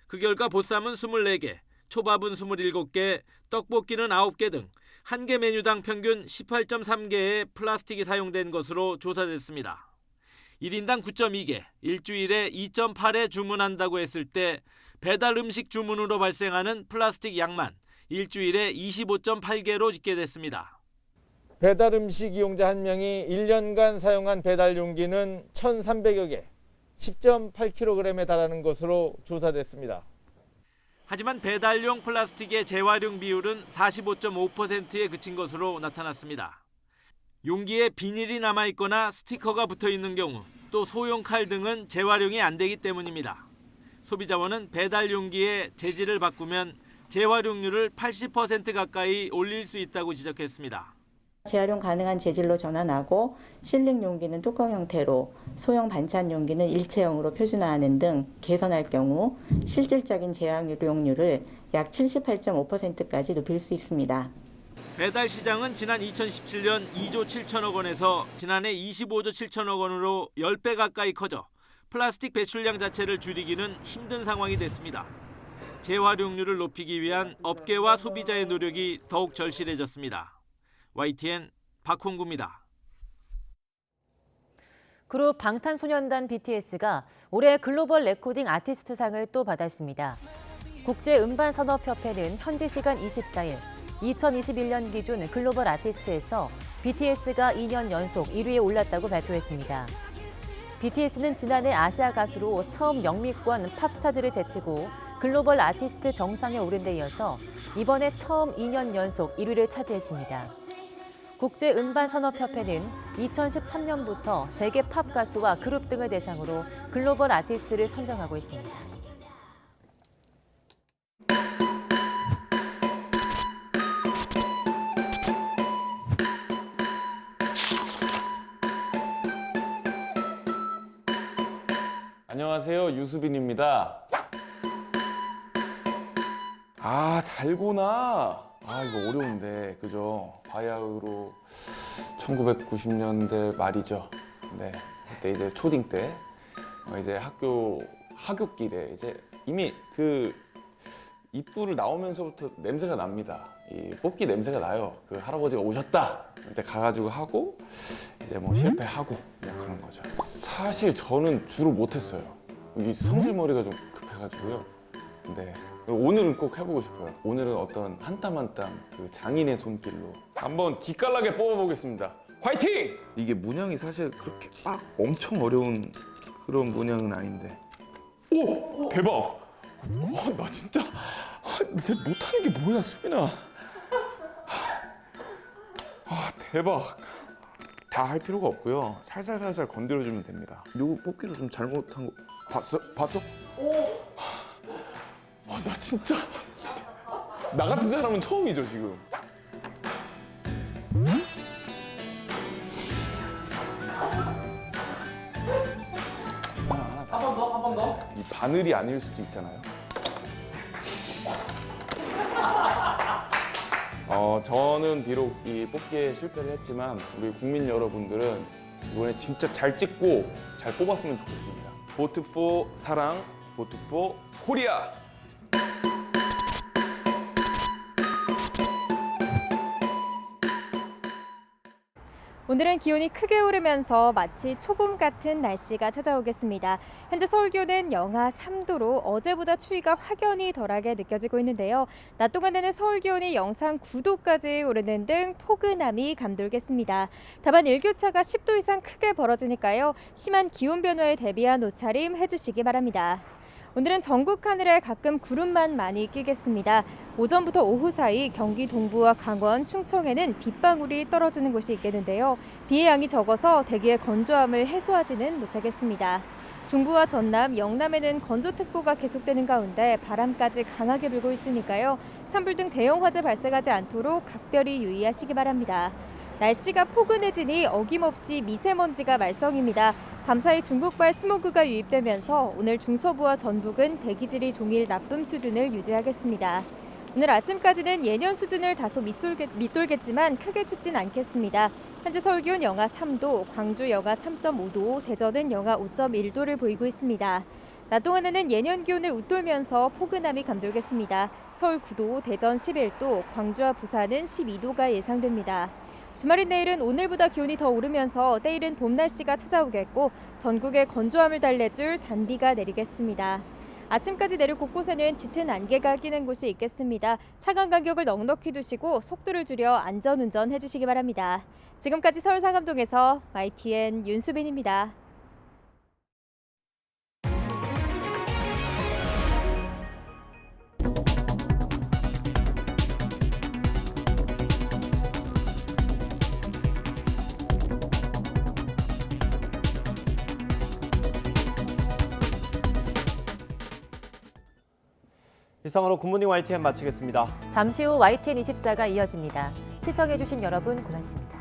그 결과 보쌈은 24개, 초밥은 27개, 떡볶이는 9개 등 한 개 메뉴당 평균 18.3개의 플라스틱이 사용된 것으로 조사됐습니다. 1인당 9.2개, 일주일에 2.8회 주문한다고 했을 때 배달 음식 주문으로 발생하는 플라스틱 양만 일주일에 25.8개로 집계됐습니다. 배달 음식 이용자 1명이 1년간 사용한 배달 용기는 1,300여 개, 10.8kg에 달하는 것으로 조사됐습니다. 하지만 배달용 플라스틱의 재활용 비율은 45.5%에 그친 것으로 나타났습니다. 용기에 비닐이 남아있거나 스티커가 붙어있는 경우 또 소형 칼 등은 재활용이 안 되기 때문입니다. 소비자원은 배달 용기의 재질을 바꾸면 재활용률을 80% 가까이 올릴 수 있다고 지적했습니다. 재활용 가능한 재질로 전환하고 실링 용기는 뚜껑 형태로, 소형 반찬 용기는 일체형으로 표준화하는 등 개선할 경우 실질적인 재활용률을 약 78.5%까지 높일 수 있습니다. 배달 시장은 지난 2017년 2조 7천억 원에서 지난해 25조 7천억 원으로 10배 가까이 커져 플라스틱 배출량 자체를 줄이기는 힘든 상황이 됐습니다. 재활용률을 높이기 위한 업계와 소비자의 노력이 더욱 절실해졌습니다. YTN 박홍구입니다. 그룹 방탄소년단 BTS가 올해 글로벌 레코딩 아티스트상을 또 받았습니다. 국제음반산업협회는 현지 시간 24일 2021년 기준 글로벌 아티스트에서 BTS가 2년 연속 1위에 올랐다고 발표했습니다. BTS는 지난해 아시아 가수로 처음 영미권 팝스타들을 제치고 글로벌 아티스트 정상에 오른 데 이어서 이번에 처음 2년 연속 1위를 차지했습니다. 국제음반산업협회는 2013년부터 세계 팝 가수와 그룹 등을 대상으로 글로벌 아티스트를 선정하고 있습니다. 안녕하세요, 유수빈입니다. 아, 달고나. 아, 이거 어려운데, 그죠? 바야흐로 1990년대 말이죠. 네, 그때 이제 초딩 때 이제 하굣길에 이제 이미 그 입구를 나오면서부터 냄새가 납니다. 이 뽑기 냄새가 나요. 그 할아버지가 오셨다. 이제 가가지고 하고 이제 뭐 실패하고 뭐 그런 거죠. 사실 저는 주로 못했어요. 이 성질머리가 좀 급해가지고요. 네. 오늘은 꼭 해보고 싶어요. 오늘은 어떤 한 땀 한 땀 그 장인의 손길로 한번 기깔나게 뽑아보겠습니다. 화이팅! 이게 문양이 사실 그렇게 막 엄청 어려운 그런 문양은 아닌데. 오! 대박! 나 진짜 못하는 게 뭐야, 수빈아. 대박. 다 할 필요가 없고요. 살살살살 건드려주면 됩니다. 요거 뽑기를 좀 잘못한 거 봤어? 나 진짜 나 같은 사람은 처음이죠, 지금. 한 번 더. 이 바늘이 아닐 수도 있잖아요. 저는 비록 이 뽑기에 실패를 했지만 우리 국민 여러분들은 이번에 진짜 잘 찍고 잘 뽑았으면 좋겠습니다. 보트 포 사랑, 보트 포 코리아. 오늘은 기온이 크게 오르면서 마치 초봄 같은 날씨가 찾아오겠습니다. 현재 서울 기온은 영하 3도로 어제보다 추위가 확연히 덜하게 느껴지고 있는데요. 낮 동안에는 서울 기온이 영상 9도까지 오르는 등 포근함이 감돌겠습니다. 다만 일교차가 10도 이상 크게 벌어지니까요. 심한 기온 변화에 대비한 옷차림 해주시기 바랍니다. 오늘은 전국 하늘에 가끔 구름만 많이 끼겠습니다. 오전부터 오후 사이 경기 동부와 강원, 충청에는 빗방울이 떨어지는 곳이 있겠는데요. 비의 양이 적어서 대기의 건조함을 해소하지는 못하겠습니다. 중부와 전남, 영남에는 건조특보가 계속되는 가운데 바람까지 강하게 불고 있으니까요. 산불 등 대형 화재 발생하지 않도록 각별히 유의하시기 바랍니다. 날씨가 포근해지니 어김없이 미세먼지가 말썽입니다. 밤사이 중국발 스모그가 유입되면서 오늘 중서부와 전북은 대기질이 종일 나쁨 수준을 유지하겠습니다. 오늘 아침까지는 예년 수준을 다소 밑돌겠지만 크게 춥진 않겠습니다. 현재 서울 기온 영하 3도, 광주 영하 3.5도, 대전은 영하 5.1도를 보이고 있습니다. 낮 동안에는 예년 기온을 웃돌면서 포근함이 감돌겠습니다. 서울 9도, 대전 11도, 광주와 부산은 12도가 예상됩니다. 주말인 내일은 오늘보다 기온이 더 오르면서 때이른 봄 날씨가 찾아오겠고 전국에 건조함을 달래줄 단비가 내리겠습니다. 아침까지 내륙 곳곳에는 짙은 안개가 끼는 곳이 있겠습니다. 차간 간격을 넉넉히 두시고 속도를 줄여 안전운전 해주시기 바랍니다. 지금까지 서울 상암동에서 YTN 윤수빈입니다. 이상으로 굿모닝 YTN 마치겠습니다. 잠시 후 YTN24가 이어집니다. 시청해주신 여러분 고맙습니다.